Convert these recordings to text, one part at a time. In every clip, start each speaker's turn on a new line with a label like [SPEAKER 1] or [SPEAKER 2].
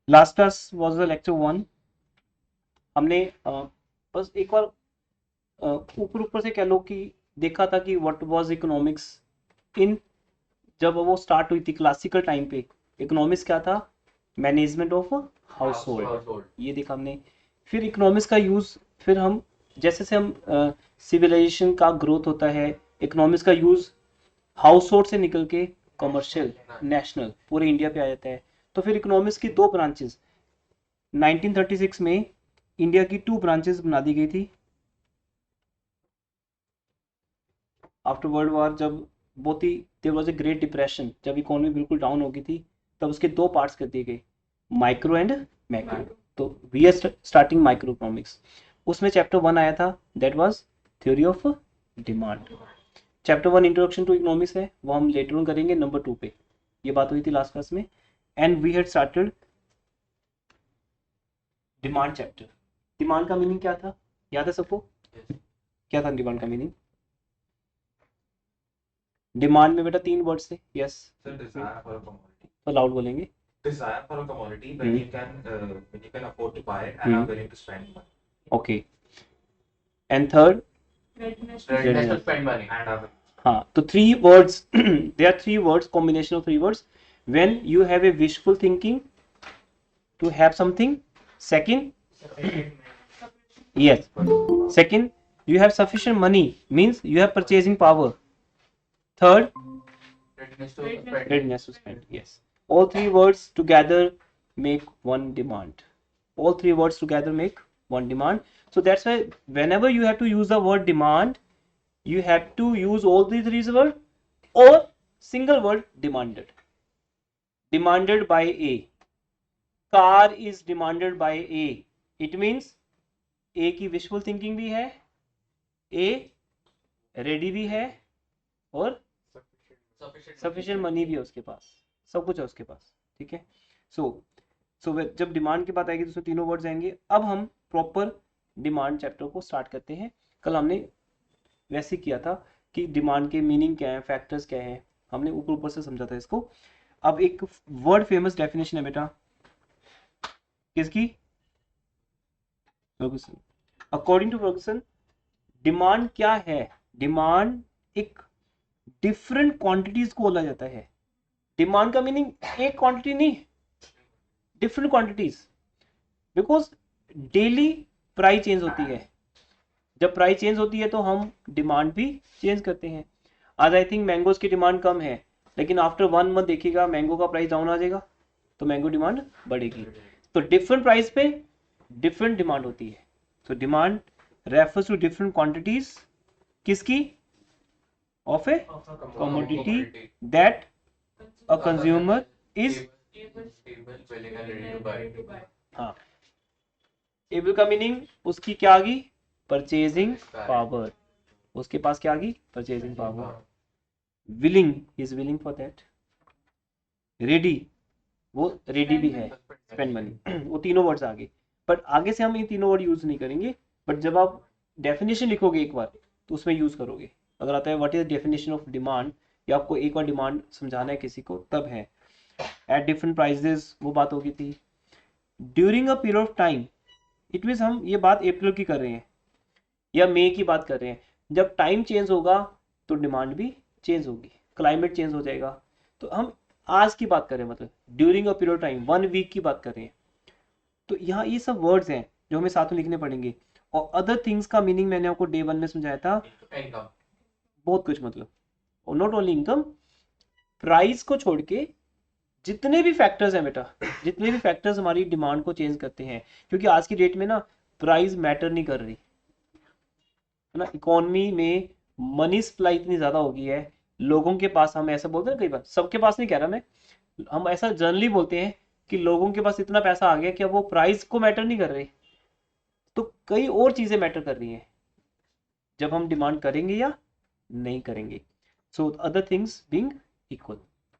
[SPEAKER 1] Last class was the lecture 1। हमने बस एक बार ऊपर ऊपर से कह लो कि देखा था कि व्हाट वाज इकोनॉमिक्स इन, जब वो स्टार्ट हुई थी क्लासिकल टाइम पे। इकोनॉमिक्स क्या था? मैनेजमेंट ऑफ हाउस होल्ड, ये देखा हमने। फिर इकोनॉमिक्स का यूज, फिर हम जैसे से हम सिविलाइजेशन का ग्रोथ होता है, इकोनॉमिक्स का यूज हाउस होल्ड से निकल के कमर्शियल, नेशनल, पूरे इंडिया पे आ जाता है। तो फिर इकोनॉमिक्स की दो ब्रांचेस 1936 में इंडिया की टू ब्रांचेस बना दी गई थी। आफ्टर वर्ल्ड वॉर, जब बहुत ही there was a great depression, जब इकोनॉमी बिल्कुल डाउन हो गई थी, तब उसके दो पार्ट्स कर दिए गए, माइक्रो एंड मैक्रो। तो we are starting micro economics. उसमें चैप्टर 1 आया था, that was theory of demand. Chapter 1 introduction to economics है, वो हम लेटर ऑन करेंगे नंबर 2 पे। ये बात हुई थी लास्ट क्लास में। And we had started demand chapter. Demand का मीनिंग क्या था, याद है सबको? क्या था डिमांड का मीनिंग? डिमांड में बेटा 3 वर्ड्स थे। Yes,
[SPEAKER 2] Sir, desire for a commodity.
[SPEAKER 1] तो लाउड बोलेंगे।
[SPEAKER 2] Desire for a commodity when you can afford to buy it and are
[SPEAKER 1] hmm,
[SPEAKER 2] willing to spend money.
[SPEAKER 1] Okay. And third,
[SPEAKER 2] Readiness
[SPEAKER 1] Readiness.
[SPEAKER 2] to spend money. And are
[SPEAKER 1] हाँ, तो 3 words they are 3 words, combination of 3 words. When you have a wishful thinking to have something, second, yes, second, you have sufficient money, means you have purchasing power. Third, readiness to spend. Yes, all 3 words together make one demand. All 3 words together make one demand. So that's why whenever you have to use the word demand, you have to use all these 3 words or single word demanded. Demanded by A. Car is demanded by A. It means A की visual thinking भी है, A ready भी है, और sufficient money भी है उसके पास, सब कुछ है उसके पास। ठीक है। सो जब डिमांड की बात आएगी तो उसमें तीनों वर्ड्स आएंगे। अब हम प्रॉपर डिमांड चैप्टर को स्टार्ट करते हैं। कल हमने वैसे किया था कि डिमांड के मीनिंग क्या है, फैक्टर्स क्या है, हमने ऊपर ऊपर से समझा था इसको। अब एक वर्ड फेमस डेफिनेशन है बेटा, किसकी? Ferguson. According to Ferguson, demand क्या है? डिमांड एक डिफरेंट क्वांटिटीज को बोला जाता है। डिमांड का मीनिंग एक क्वांटिटी नहीं, different quantities. Because daily price change होती है, जब प्राइस चेंज होती है तो हम डिमांड भी चेंज करते हैं। आज आई थिंक मैंगोज की डिमांड कम है, लेकिन आफ्टर 1 मंथ देखिएगा मैंगो का प्राइस डाउन आ जाएगा, तो मैंगो डिमांड बढ़ेगी। तो डिफरेंट प्राइस पे डिफरेंट डिमांड होती है। तो demand refers to different quantities, किसकी? Of a commodity that a consumer is,
[SPEAKER 2] willing and ready to buy.
[SPEAKER 1] हाँ, एबल का मीनिंग उसकी क्या आ गई? Purchasing power. उसके पास क्या आ गई? Purchasing power. Willing, is willing for that. Ready, वो रेडी भी है, स्पेंड मनी। वो तीनों वर्ड्स आ गए। बट आगे से हम ये तीनों वर्ड यूज नहीं करेंगे। बट जब आप डेफिनेशन लिखोगे एक बार, तो उसमें यूज करोगे। अगर आता है what is the definition of demand, या आपको एक बार डिमांड समझाना है किसी को, तब है एट डिफरेंट प्राइजेस, वो बात होगी थी। During a period of time, it mean हम ये बात अप्रैल की कर रहे हैं या मई की बात कर रहे हैं। जब टाइम चेंज होगा तो डिमांड भी चेंज होगी, क्लाइमेट चेंज हो जाएगा। तो हम आज की बात कर रहे हैं, मतलब during a period time 1 week की बात कर रहे हैं। तो यहाँ ये सब वर्ड्स हैं जो हमें साथ में लिखने पड़ेंगे। और अदर थिंग्स का मीनिंग मैंने आपको डे 1 में समझाया था,
[SPEAKER 2] Income.
[SPEAKER 1] बहुत कुछ मतलब। और नॉट ओनली इनकम, प्राइस को छोड़ के जितने भी फैक्टर्स हैं बेटा, जितने भी फैक्टर्स हमारी डिमांड को चेंज करते हैं, क्योंकि आज की डेट में ना प्राइस मैटर नहीं कर रही है ना। इकोनॉमी में मनी सप्लाई इतनी ज्यादा हो गई है, लोगों के पास, हम ऐसा बोलते हैं कई बार, सबके पास नहीं कह रहा मैं, हम ऐसा जनरली बोलते हैं कि लोगों के पास इतना पैसा आ गया कि अब वो प्राइस को मैटर नहीं कर रहे, तो कई और चीजें मैटर कर रही हैं जब हम डिमांड करेंगे या नहीं करेंगे। सो अदर थिंग्स बीइंग इक्वल,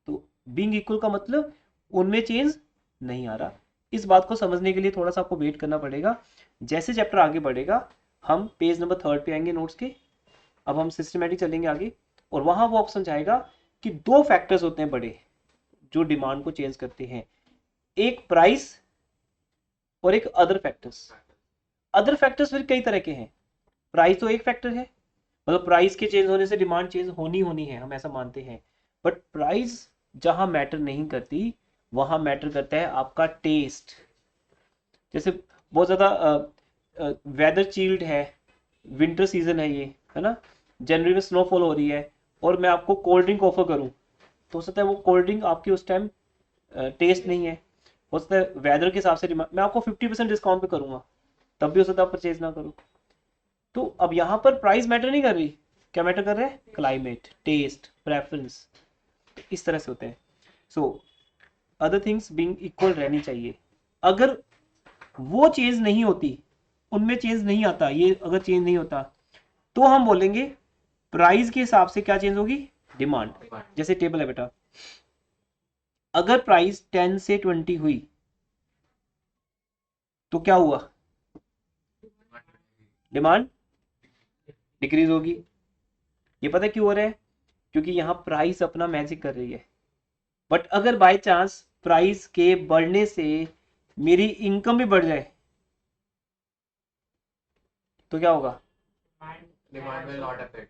[SPEAKER 1] तो बीइंग इक्वल का मतलब उनमें चेंज नहीं आ रहा। इस बात को समझने के लिए थोड़ा सा आपको वेट करना पड़ेगा। जैसे चैप्टर आगे बढ़ेगा, हम पेज नंबर 3 पे आएंगे नोट्स के। अब हम सिस्टमेटिक चलेंगे आगे, और वहां वो ऑप्शन जाएगा कि 2 फैक्टर्स होते हैं बड़े जो डिमांड को चेंज करते हैं, एक प्राइस और एक अदर फैक्टर्स। अदर फैक्टर्स फिर कई तरह के हैं। प्राइस तो एक फैक्टर है, मतलब प्राइस के चेंज होने से डिमांड चेंज होनी है, हम ऐसा मानते हैं। बट प्राइस जहां मैटर नहीं करती वहां मैटर करता है आपका टेस्ट। जैसे बहुत ज़्यादा वेदर चिल्ड है, विंटर सीजन है ये, है ना, जनवरी में स्नोफॉल हो रही है, और मैं आपको कोल्ड ड्रिंक ऑफर करूं, तो हो सकता है वो कोल्ड ड्रिंक आपकी उस टाइम टेस्ट नहीं है, हो सकता है वेदर के हिसाब से मैं आपको 50% डिस्काउंट पे करूंगा, तब भी हो सकता है आप परचेज ना करो। तो अब यहाँ पर प्राइस मैटर नहीं कर रही, क्या मैटर कर रहा है? Climate, taste, preference. इस तरह से होते हैं। So other things being equal रहनी चाहिए। अगर वो चेंज नहीं होती, उनमें चेंज नहीं आता, ये अगर चेंज नहीं होता, तो हम बोलेंगे प्राइस के हिसाब से क्या चेंज होगी? डिमांड। जैसे टेबल है बेटा, अगर प्राइस 10 से 20 हुई तो क्या हुआ? डिमांड डिक्रीज होगी। ये पता है क्यों हो रहा है? क्योंकि यहां प्राइस अपना मैजिक कर रही है। बट अगर बाय चांस प्राइस के बढ़ने से मेरी इनकम भी बढ़ जाए तो क्या होगा?
[SPEAKER 2] Demand will not affect.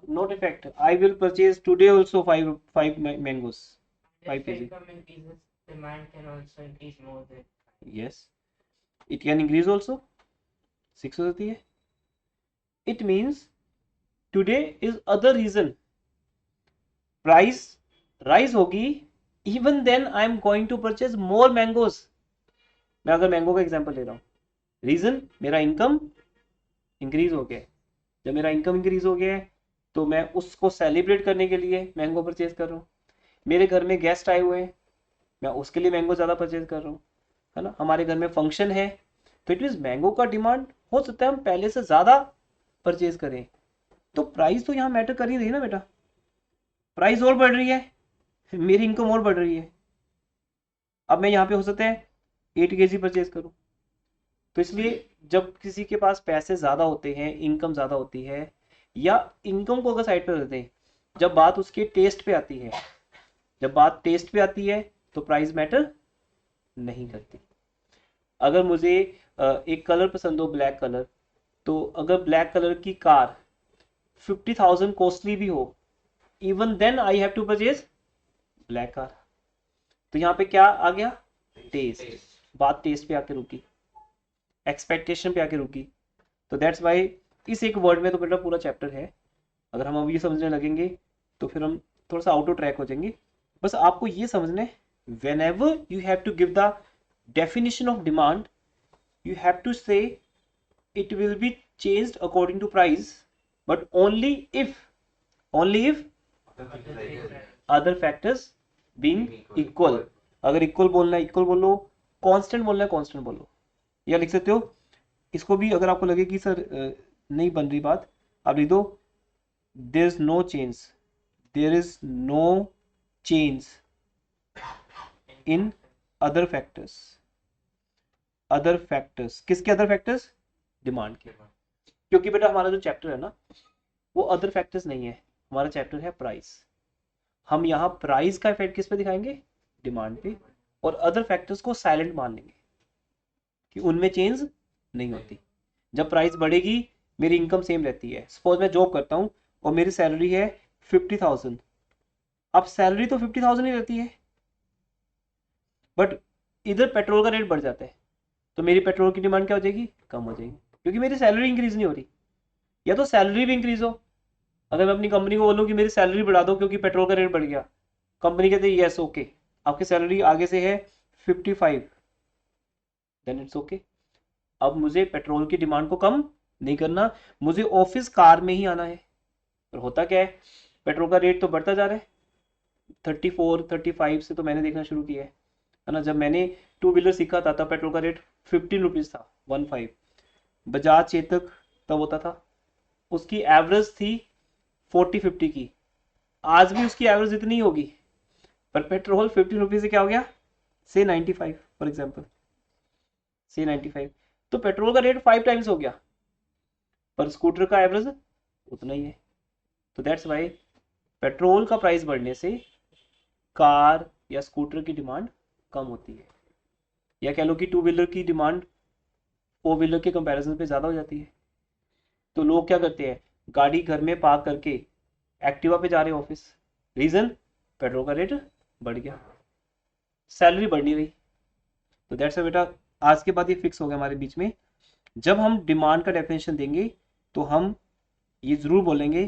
[SPEAKER 1] Not effect. I will purchase today also five mangoes.
[SPEAKER 3] If
[SPEAKER 1] 5 kg.
[SPEAKER 3] income increases, demand can also increase more than.
[SPEAKER 1] Yes. It can increase also. 6 हो जाती है. It means today is other reason. Price rise होगी. Even then I am going to purchase more mangoes. मैं अगर mango का example ले रहा हूँ, रीजन मेरा इनकम इंक्रीज हो गया है। जब मेरा इनकम इंक्रीज हो गया है तो मैं उसको सेलिब्रेट करने के लिए मैंगो परचेज कर रहा हूँ। मेरे घर में गेस्ट आए हुए हैं, मैं उसके लिए मैंगो ज़्यादा परचेज कर रहा हूँ, है ना। हमारे घर में फंक्शन है, तो इट मीन्स मैंगो का डिमांड हो सकता है हम पहले से ज़्यादा परचेज करें। तो प्राइस तो यहाँ मैटर कर ही रही है ना बेटा। प्राइस और बढ़ रही है, मेरी इनकम और बढ़ रही है। अब मैं यहाँ पे हो सकता है 8 kg परचेज करूँ। तो इसलिए जब किसी के पास पैसे ज़्यादा होते हैं, इनकम ज़्यादा होती है, या इनकम को अगर साइड पर रखते हैं, जब बात उसके टेस्ट पे आती है, जब बात टेस्ट पे आती है तो प्राइस मैटर नहीं करती। अगर मुझे एक कलर पसंद हो, ब्लैक कलर, तो अगर ब्लैक कलर की कार 50,000 कॉस्टली भी हो, even then I have to purchase black car. तो यहाँ पे क्या आ गया? टेस्ट। बात टेस्ट पे आके रुकी, एक्सपेक्टेशन पे आके रुकी। तो दैट्स वाई इस एक वर्ड में तो बेटा पूरा चैप्टर है। अगर हम अब ये समझने लगेंगे तो फिर हम थोड़ा सा आउट ऑफ ट्रैक हो जाएंगे। बस आपको ये समझना है, whenever you have to give the definition of demand, you have to say it will be changed according to price, but only if other factors being equal. अगर इक्वल बोलना है इक्वल बोलो, कांस्टेंट बोलना है कांस्टेंट बोलो, या लिख सकते हो इसको भी। अगर आपको लगे कि सर नहीं बन रही बात, आप लिख दो there is no change, there is no change in other factors. Other factors, किसके अदर फैक्टर्स? डिमांड के। क्योंकि बेटा हमारा जो चैप्टर है ना वो अदर फैक्टर्स नहीं है, हमारा चैप्टर है प्राइस। हम यहाँ प्राइस का इफेक्ट किस पे दिखाएंगे? डिमांड पे। और अदर फैक्टर्स को साइलेंट मान लेंगे कि उनमें चेंज नहीं होती। जब प्राइस बढ़ेगी मेरी इनकम सेम रहती है। सपोज मैं जॉब करता हूँ और मेरी सैलरी है 50,000। अब सैलरी तो 50,000 ही रहती है, बट इधर पेट्रोल का रेट बढ़ जाता है, तो मेरी पेट्रोल की डिमांड क्या हो जाएगी? कम हो जाएगी, क्योंकि मेरी सैलरी इंक्रीज नहीं हो रही। या तो सैलरी भी इंक्रीज हो, अगर मैं अपनी कंपनी को बोलूँ कि मेरी सैलरी बढ़ा दो क्योंकि पेट्रोल का रेट बढ़ गया, कंपनी कहते हैं यस ओके, आपकी सैलरी आगे से है 55, देन इट्स ओके। अब मुझे पेट्रोल की डिमांड को कम नहीं करना, मुझे ऑफिस कार में ही आना है। पर होता क्या है, पेट्रोल का रेट तो बढ़ता जा रहा है। 34 35 से तो मैंने देखना शुरू किया है ना। जब मैंने टू व्हीलर सीखा था तब पेट्रोल का रेट 15 रुपीज़ था, 15। बजाज चेतक तब होता था, उसकी एवरेज थी 40-50 की। आज भी उसकी एवरेज इतनी होगी, पर पेट्रोल 15 रुपीज़ से क्या हो गया? से 95 फॉर एग्जाम्पल, से 95। तो पेट्रोल का रेट 5 टाइम्स हो गया, पर स्कूटर का एवरेज उतना ही है। तो दैट्स वाई पेट्रोल का प्राइस बढ़ने से कार या स्कूटर की डिमांड कम होती है, या कह लो कि टू व्हीलर की डिमांड फोर व्हीलर के कंपैरिजन पे ज़्यादा हो जाती है। तो लोग क्या करते हैं, गाड़ी घर में पार्क करके एक्टिवा पे जा रहे हैं ऑफिस। रीज़न, पेट्रोल का रेट बढ़ गया, सैलरी बढ़ नहीं रही। तो दैट्स बेटा, आज के बाद ये फिक्स हो गया हमारे बीच में, जब हम डिमांड का डेफिनेशन देंगे तो हम ये जरूर बोलेंगे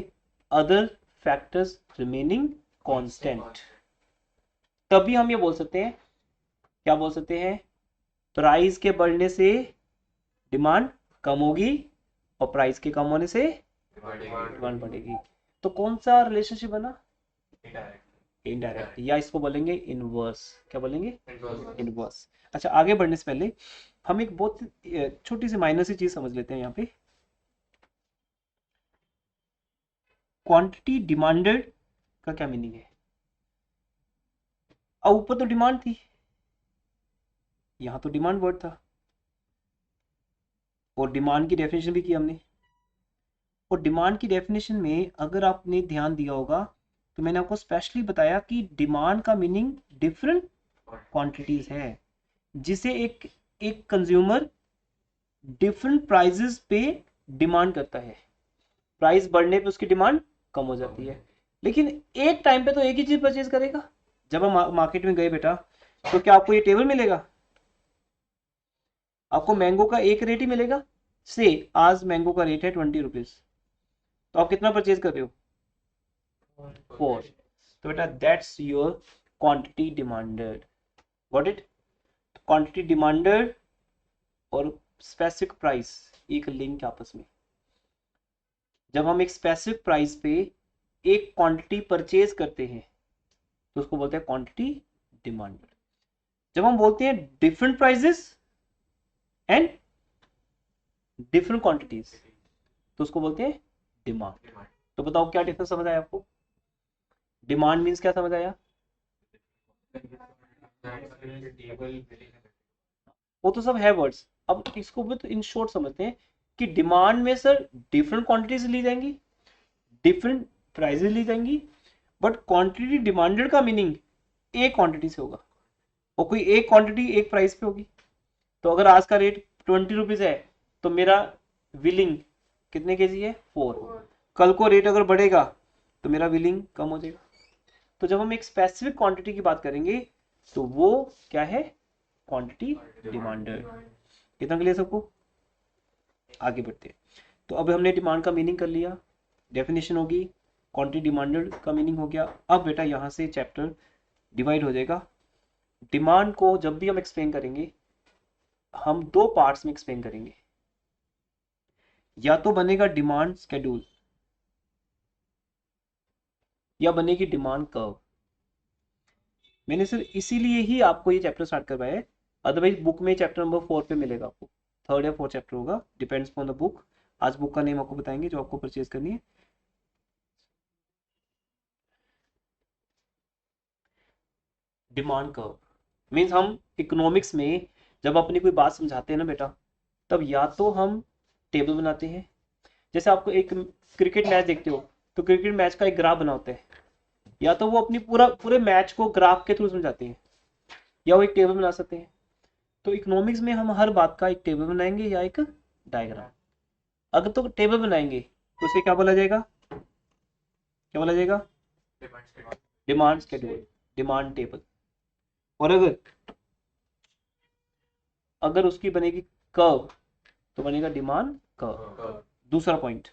[SPEAKER 1] अदर फैक्टर्स रिमेनिंग कांस्टेंट। तभी हम ये बोल सकते हैं, क्या बोल सकते हैं, प्राइस के बढ़ने से डिमांड कम होगी और प्राइस के कम होने से डिमांड बढ़ेगी। तो कौन सा रिलेशनशिप बना, इनडायरेक्ट, या इसको बोलेंगे इनवर्स। क्या बोलेंगे, इनवर्स। अच्छा, आगे बढ़ने से पहले हम एक बहुत छोटी सी माइनर सी चीज समझ लेते हैं यहाँ पे। क्वांटिटी डिमांडेड का क्या मीनिंग है। अब ऊपर तो डिमांड थी, यहाँ तो डिमांड वर्ड था, और डिमांड की डेफिनेशन भी की हमने। और डिमांड की डेफिनेशन में अगर आपने ध्यान दिया होगा तो मैंने आपको स्पेशली बताया कि डिमांड का मीनिंग डिफरेंट क्वांटिटीज है, जिसे एक एक कंज्यूमर डिफरेंट प्राइजेस पे डिमांड करता है। प्राइस बढ़ने पे उसकी डिमांड कम हो जाती है, लेकिन एक टाइम पे तो एक ही चीज परचेज करेगा। जब हम मार्केट में गए बेटा, तो क्या आपको ये टेबल मिलेगा, आपको मैंगो का एक रेट ही मिलेगा। से आज मैंगो का रेट है 20 रुपीज, तो आप कितना परचेज कर रहे हो, 4। तो बेटा that's your quantity demanded, got it. Quantity demanded और स्पेसिफिक प्राइस एक लिंक आपस में। जब हम एक स्पेसिफिक प्राइस पे एक क्वांटिटी परचेज करते हैं तो उसको बोलते हैं क्वांटिटी डिमांडेड। जब हम बोलते हैं different prices and different quantities तो उसको बोलते हैं डिमांड। तो बताओ क्या डिफरेंस समझ आया आपको, डिमांड मीन्स क्या समझ आया, वो तो सब है वर्ड्स। अब इसको भी तो इन शॉर्ट समझते हैं कि डिमांड में सर डिफरेंट क्वांटिटीज ली जाएंगी, डिफरेंट प्राइसेस ली जाएंगी, बट क्वांटिटी डिमांडेड का मीनिंग एक क्वांटिटी से होगा, और कोई एक क्वांटिटी एक प्राइस पे होगी। तो अगर आज का रेट 20 रुपीज है तो मेरा विलिंग कितने केजी है, 4। कल को रेट अगर बढ़ेगा तो मेरा विलिंग कम हो जाएगा। तो जब हम एक स्पेसिफिक क्वांटिटी की बात करेंगे तो वो क्या है, क्वांटिटी डिमांडेड। कितना क्लियर सबको, आगे बढ़ते हैं। तो अब हमने डिमांड का मीनिंग कर लिया, डेफिनेशन होगी, क्वांटिटी डिमांडेड का मीनिंग हो गया। अब बेटा यहाँ से चैप्टर डिवाइड हो जाएगा। डिमांड को जब भी हम एक्सप्लेन करेंगे हम दो पार्ट्स में एक्सप्लेन करेंगे, या तो बनेगा डिमांड शेड्यूल या बनेगी डिमांड कर्व। मैंने सिर्फ इसीलिए ही आपको ये चैप्टर स्टार्ट करवाया है, अदरवाइज बुक में चैप्टर नंबर 4 पे मिलेगा आपको, 3rd या 4th चैप्टर होगा, डिपेंड्स ऑन द बुक। आज बुक का नेम आपको बताएंगे जो आपको परचेज करनी है। डिमांड कर्व मीन्स हम इकोनॉमिक्स में जब अपनी कोई बात समझाते हैं ना बेटा, तब या तो हम टेबल बनाते हैं, जैसे आपको एक क्रिकेट मैच देखते हो तो क्रिकेट मैच का एक ग्राफ बना होता है, या तो वो अपनी पूरे मैच को ग्राफ के थ्रू समझाते हैं, या वो एक टेबल बना सकते हैं। तो इकोनॉमिक्स में हम हर बात का एक टेबल बनाएंगे या एक डायग्राम। अगर तो टेबल बनाएंगे तो उसे क्या बोला जाएगा, क्या बोला जाएगा, डिमांड शेड्यूल, डिमांड टेबल। और अगर उसकी बनेगी कर्व तो बनेगा डिमांड कर्व। दूसरा पॉइंट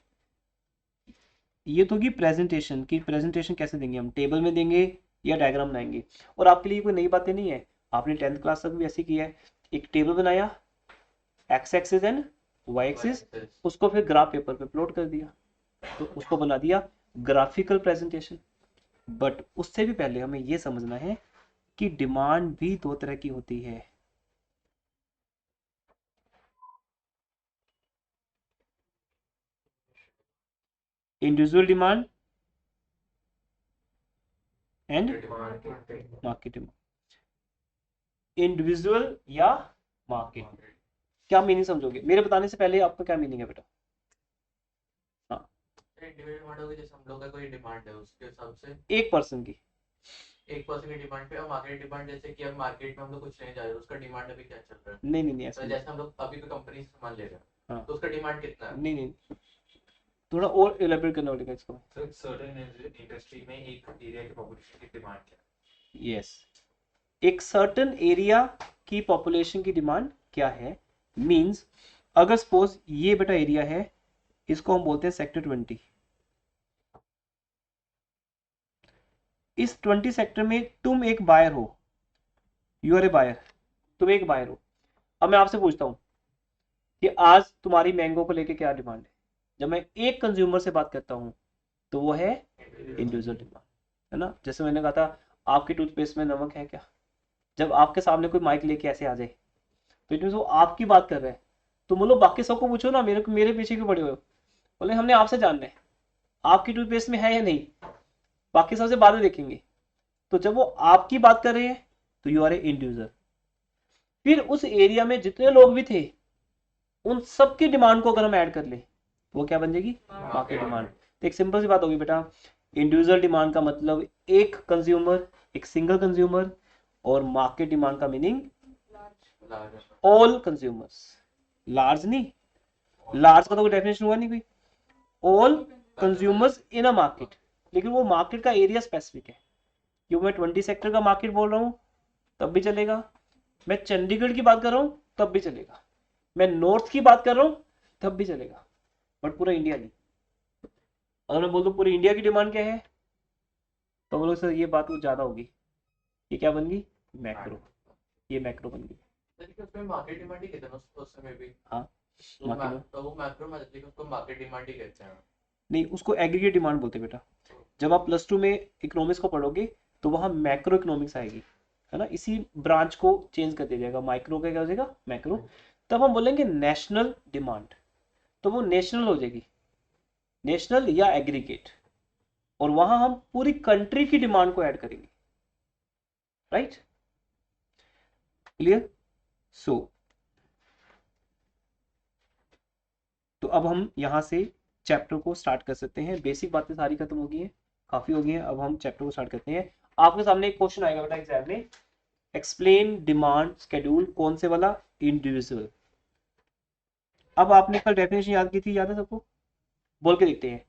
[SPEAKER 1] ये तो कि प्रेजेंटेशन की, प्रेजेंटेशन कैसे देंगे हम, टेबल में देंगे या डायग्राम बनाएंगे। और आपके लिए कोई नई बातें नहीं है, आपने 10th क्लास तक भी ऐसे किया है, एक टेबल बनाया, X axis and Y axis, उसको फिर ग्राफ पेपर पे प्लॉट कर दिया, तो उसको बना दिया ग्राफिकल प्रेजेंटेशन। बट उससे भी पहले हमें ये समझना है कि डिमांड भी दो तरह की होती है, individual demand and market demand. Individual या मार्केट, क्या मीनिंग समझोगे, मेरे बताने से पहले आपका क्या मीनिंग है बेटा। हाँ,
[SPEAKER 2] इंडिविजुअल डिमांड होगी, जैसे हम लोग का कोई डिमांड है उसके हिसाब से
[SPEAKER 1] एक पर्सन की,
[SPEAKER 4] एक पर्सन की डिमांड पे और मार्केट डिमांड, जैसे कि अब मार्केट में हम लोग कुछ नहीं जा रहे, उसका डिमांड अभी क्या चल रहा है?
[SPEAKER 1] नहीं नहीं नहीं ऐसा
[SPEAKER 4] तो
[SPEAKER 1] नहीं।
[SPEAKER 4] जैसे हम लोग अभी कोई कंपनी से सामान ले रहे हैं,
[SPEAKER 1] हाँ।
[SPEAKER 4] तो उसका डिमांड कितना है?
[SPEAKER 1] नहीं नहीं, थोड़ा और एलेबरेट करना पड़ेगा इसको।
[SPEAKER 2] So certain इंडस्ट्री में एक एरिया की पॉपुलेशन की डिमांड क्या है?
[SPEAKER 1] यस, एक सर्टेन एरिया की पॉपुलेशन की डिमांड क्या है, मींस अगर सपोज ये बेटा एरिया है, इसको हम बोलते हैं सेक्टर 20। इस 20 सेक्टर में तुम एक बायर हो, यू आर ए बायर, तुम एक बायर हो। अब मैं आपसे पूछता हूं कि आज तुम्हारी मैंगो को लेके क्या डिमांड है। जब मैं एक कंज्यूमर से बात करता हूं तो वो है इंडिविजुअल डिमांड, है ना। जैसे मैंने कहा था आपकी टूथपेस्ट में नमक है क्या, जब आपके सामने कोई माइक लेके ऐसे आ जाए तो इट मीन वो आपकी बात कर रहा है। तो बोलो बाकी सबको पूछो ना, मेरे पीछे क्यों पड़े हो। बोले हमने आपसे जानना है आपकी टूथपेस्ट में है या नहीं, बाकी सबसे बाद में देखेंगे। तो जब वो आपकी बात कर रहे हैं तो यू आर ए इंडिविजुअल। फिर उस एरिया में जितने लोग भी थे उन सबकी डिमांड को अगर हम ऐड कर ले वो क्या बन जाएगी, मार्केट डिमांड। तो एक सिंपल सी बात होगी बेटा, इंडिविजुअल डिमांड का मतलब एक कंज्यूमर, एक सिंगल कंज्यूमर, और मार्केट डिमांड का मीनिंग ऑल कंज्यूमर्स। लार्ज नहीं, लार्ज का तो कोई डेफिनेशन हुआ नहीं कोई, all consumers in a market. लेकिन वो मार्केट का एरिया स्पेसिफिक है, क्यों मैं 20 सेक्टर का मार्केट बोल रहा हूँ तब भी चलेगा, मैं चंडीगढ़ की बात कर रहा हूँ तब भी चलेगा, मैं नॉर्थ की बात कर रहा हूँ तब भी चलेगा, बट पूरा इंडिया नहीं। अगर मैं बोल दूं पूरी इंडिया की डिमांड क्या है तो बोलो सर ये बात कुछ ज्यादा होगी, ये क्या बन गई, मैक्रो, ये मैक्रो बन गई।
[SPEAKER 4] लेकिन उसमें मार्केट डिमांड ही कहते हैं उस समय भी।
[SPEAKER 1] हाँ
[SPEAKER 4] तो
[SPEAKER 1] मार्केट,
[SPEAKER 4] तो वो मैक्रो में, लेकिन उसको मार्केट डिमांड ही कहते हैं।
[SPEAKER 1] नहीं उसको एग्रीगेट डिमांड बोलते हैं बेटा। जब आप +2 में इकोनॉमिक्स को पढ़ोगे तो वहां मैक्रो इकोनॉमिक्स आएगी, है ना। इसी ब्रांच को चेंज कर दिया जाएगा, माइक्रो का क्या हो जाएगा, मैक्रो। तब हम बोलेंगे नेशनल डिमांड, तो वो नेशनल हो जाएगी, नेशनल या एग्रीगेट, और वहां हम पूरी कंट्री की डिमांड को ऐड करेंगे, राइट, क्लियर। सो तो अब हम यहां से चैप्टर को स्टार्ट कर सकते हैं। बेसिक बातें सारी खत्म हो गई हैं, काफी हो गई हैं। अब हम चैप्टर को स्टार्ट करते हैं। आपके सामने एक क्वेश्चन आएगा बेटा एग्जाम में, एक्सप्लेन डिमांड शेड्यूल, कौन से वाला, इंडिविजुअल। अब आपने कल डेफिनेशन याद की थी, याद है सबको, बोल के देखते हैं।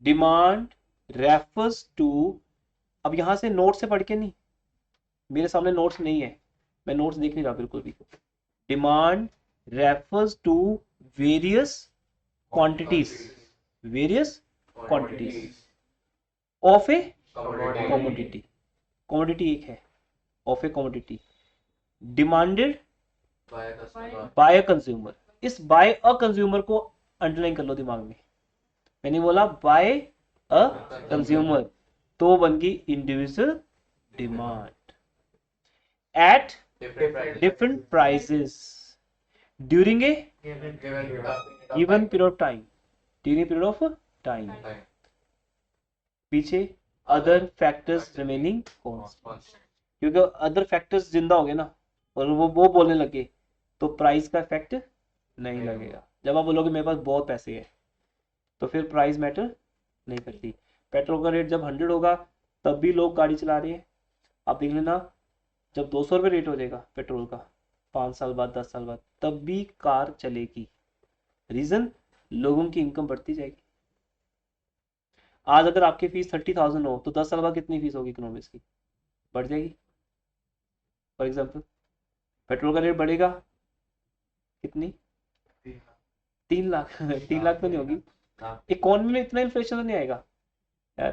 [SPEAKER 1] डिमांड रेफर्स टू, अब यहां से नोट से पढ़ के नहीं, मेरे सामने नोट्स नहीं है, मैं नोट्स देख नहीं रहा बिल्कुल भी। Demand refers to various quantities, various quantities of a commodity, commodity एक है, of a commodity demanded by a consumer। इस by a consumer को अंडरलाइन कर लो दिमाग में, मैंने बोला by a consumer, तो बन गई individual demand at different prices during a given period of time, during a period of time, पीछे अदर फैक्टर्स रिमेनिंग कॉन्स्टेंट, क्योंकि अदर फैक्टर्स जिंदा हो गए ना और वो बोलने लगे तो प्राइस का इफेक्ट नहीं लगेगा। जब आप बोलोगे मेरे पास बहुत पैसे है तो फिर प्राइस मैटर नहीं करती। पेट्रोल का रेट जब 100 होगा तब भी लोग गाड़ी चला रहे हैं, आप देख लेना जब 200 रुपये रेट हो जाएगा पेट्रोल का 5 साल बाद 10 साल बाद तब भी कार चलेगी। रीजन, लोगों की इनकम बढ़ती जाएगी। आज अगर आपकी फीस 30,000 हो तो 10 साल बाद कितनी फीस होगी इकोनॉमिक्स की, बढ़ जाएगी। फॉर एग्जाम्पल पेट्रोल का रेट बढ़ेगा कितनी, 3 लाख 3 लाख तो नहीं होगी, इकोनॉमी में इतना इन्फ्लेशन तो नहीं आएगा।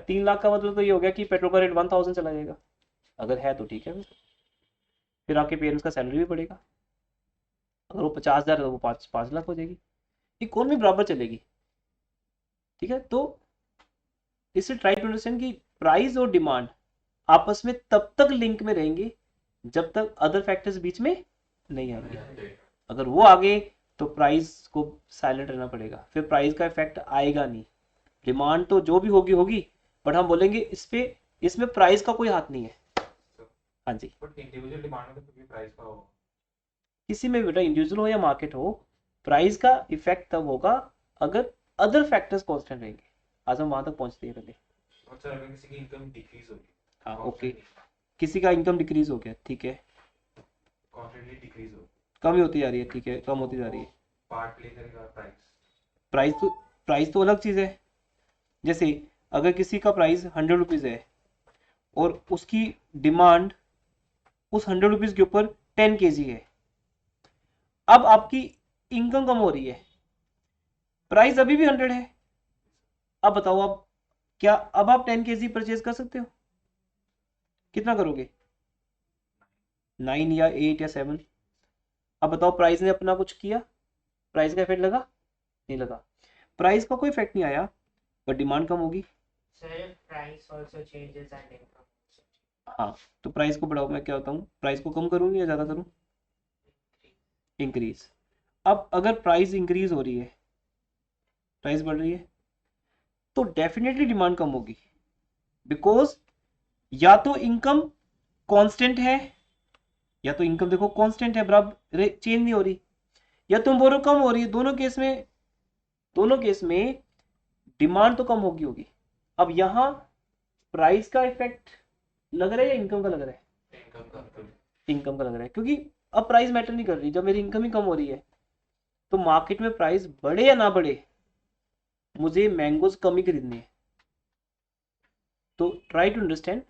[SPEAKER 1] 3 लाख का मतलब तो ये हो गया कि पेट्रोल का रेट 1000 चला जाएगा, अगर है तो ठीक है। फिर आपके पेरेंट्स का सैलरी भी बढ़ेगा, अगर वो 50,000 है तो वो 5 लाख हो जाएगी, इकोनॉमी बराबर चलेगी। ठीक है, तो इससे ट्राई टू अंडरस्टैंड कि प्राइस और डिमांड आपस में तब तक लिंक में रहेंगे जब तक अदर फैक्टर्स बीच में नहीं आएंगे। अगर वो आ गए तो प्राइस को साइलेंट रहना पड़ेगा, फिर प्राइस का इफेक्ट आएगा नहीं। डिमांड तो जो भी होगी होगी, बट हम बोलेंगे इस पे इसमें प्राइस का कोई हाथ नहीं है। हाँ जी,
[SPEAKER 2] बट इंडिविजुअल डिमांड में तो भी प्राइस का होगा,
[SPEAKER 1] किसी में बेटा इंडिविजुअल हो या मार्केट हो, प्राइस का इफेक्ट तब होगा अगर अदर फैक्टर्स कांस्टेंट रहेंगे। आज हम वहां तक पहुंचते हैं पहले।
[SPEAKER 2] और सर अगर किसी की इनकम डिक्रीज होगी,
[SPEAKER 1] हाँ ओके, किसी का इनकम डिक्रीज हो गया, ठीक है,
[SPEAKER 2] कॉन्स्टेंटली डिक्रीज हो,
[SPEAKER 1] कम ही होती जा रही है, ठीक है, कम होती जा रही है।
[SPEAKER 2] पार्ट प्ले करेगा प्राइस।
[SPEAKER 1] प्राइस तो अलग चीज़ है। जैसे अगर किसी का प्राइस 100 रुपीज़ है और उसकी डिमांड उस 100 रुपीज़ के ऊपर 10 kg है, अब आपकी इनकम कम हो रही है, प्राइस अभी भी 100 है। अब बताओ, अब क्या अब आप 10 kg परचेज कर सकते हो? कितना करोगे? 9 या 8 या 7? अब बताओ, प्राइस ने अपना कुछ किया? प्राइस का इफेक्ट लगा? नहीं लगा। प्राइस का कोई इफेक्ट नहीं आया, पर डिमांड कम होगी।
[SPEAKER 3] So if price also changes and income also changes.
[SPEAKER 1] हाँ, तो प्राइस को बढ़ाओ, मैं क्या बताऊँ, प्राइस को कम करूँ या ज़्यादा करूँ? इंक्रीज। अब अगर प्राइस इंक्रीज हो रही है, प्राइस बढ़ रही है, तो डेफिनेटली डिमांड कम होगी, बिकॉज या तो इनकम कांस्टेंट है, या तो इनकम देखो कांस्टेंट है, बराबर चेंज नहीं हो रही, या तुम बोलो कम हो रही है। दोनों केस में डिमांड तो कम होगी। अब यहाँ प्राइस का इफेक्ट लग रहा है या इनकम का लग रहा है? इनकम का लग रहा है, क्योंकि अब प्राइस मैटर नहीं कर रही। जब मेरी इनकम ही कम हो रही है, तो मार्केट में प्राइस बढ़े या ना बढ़े, मुझे मैंगोज कम ही खरीदने हैं। तो ट्राई टू अंडरस्टैंड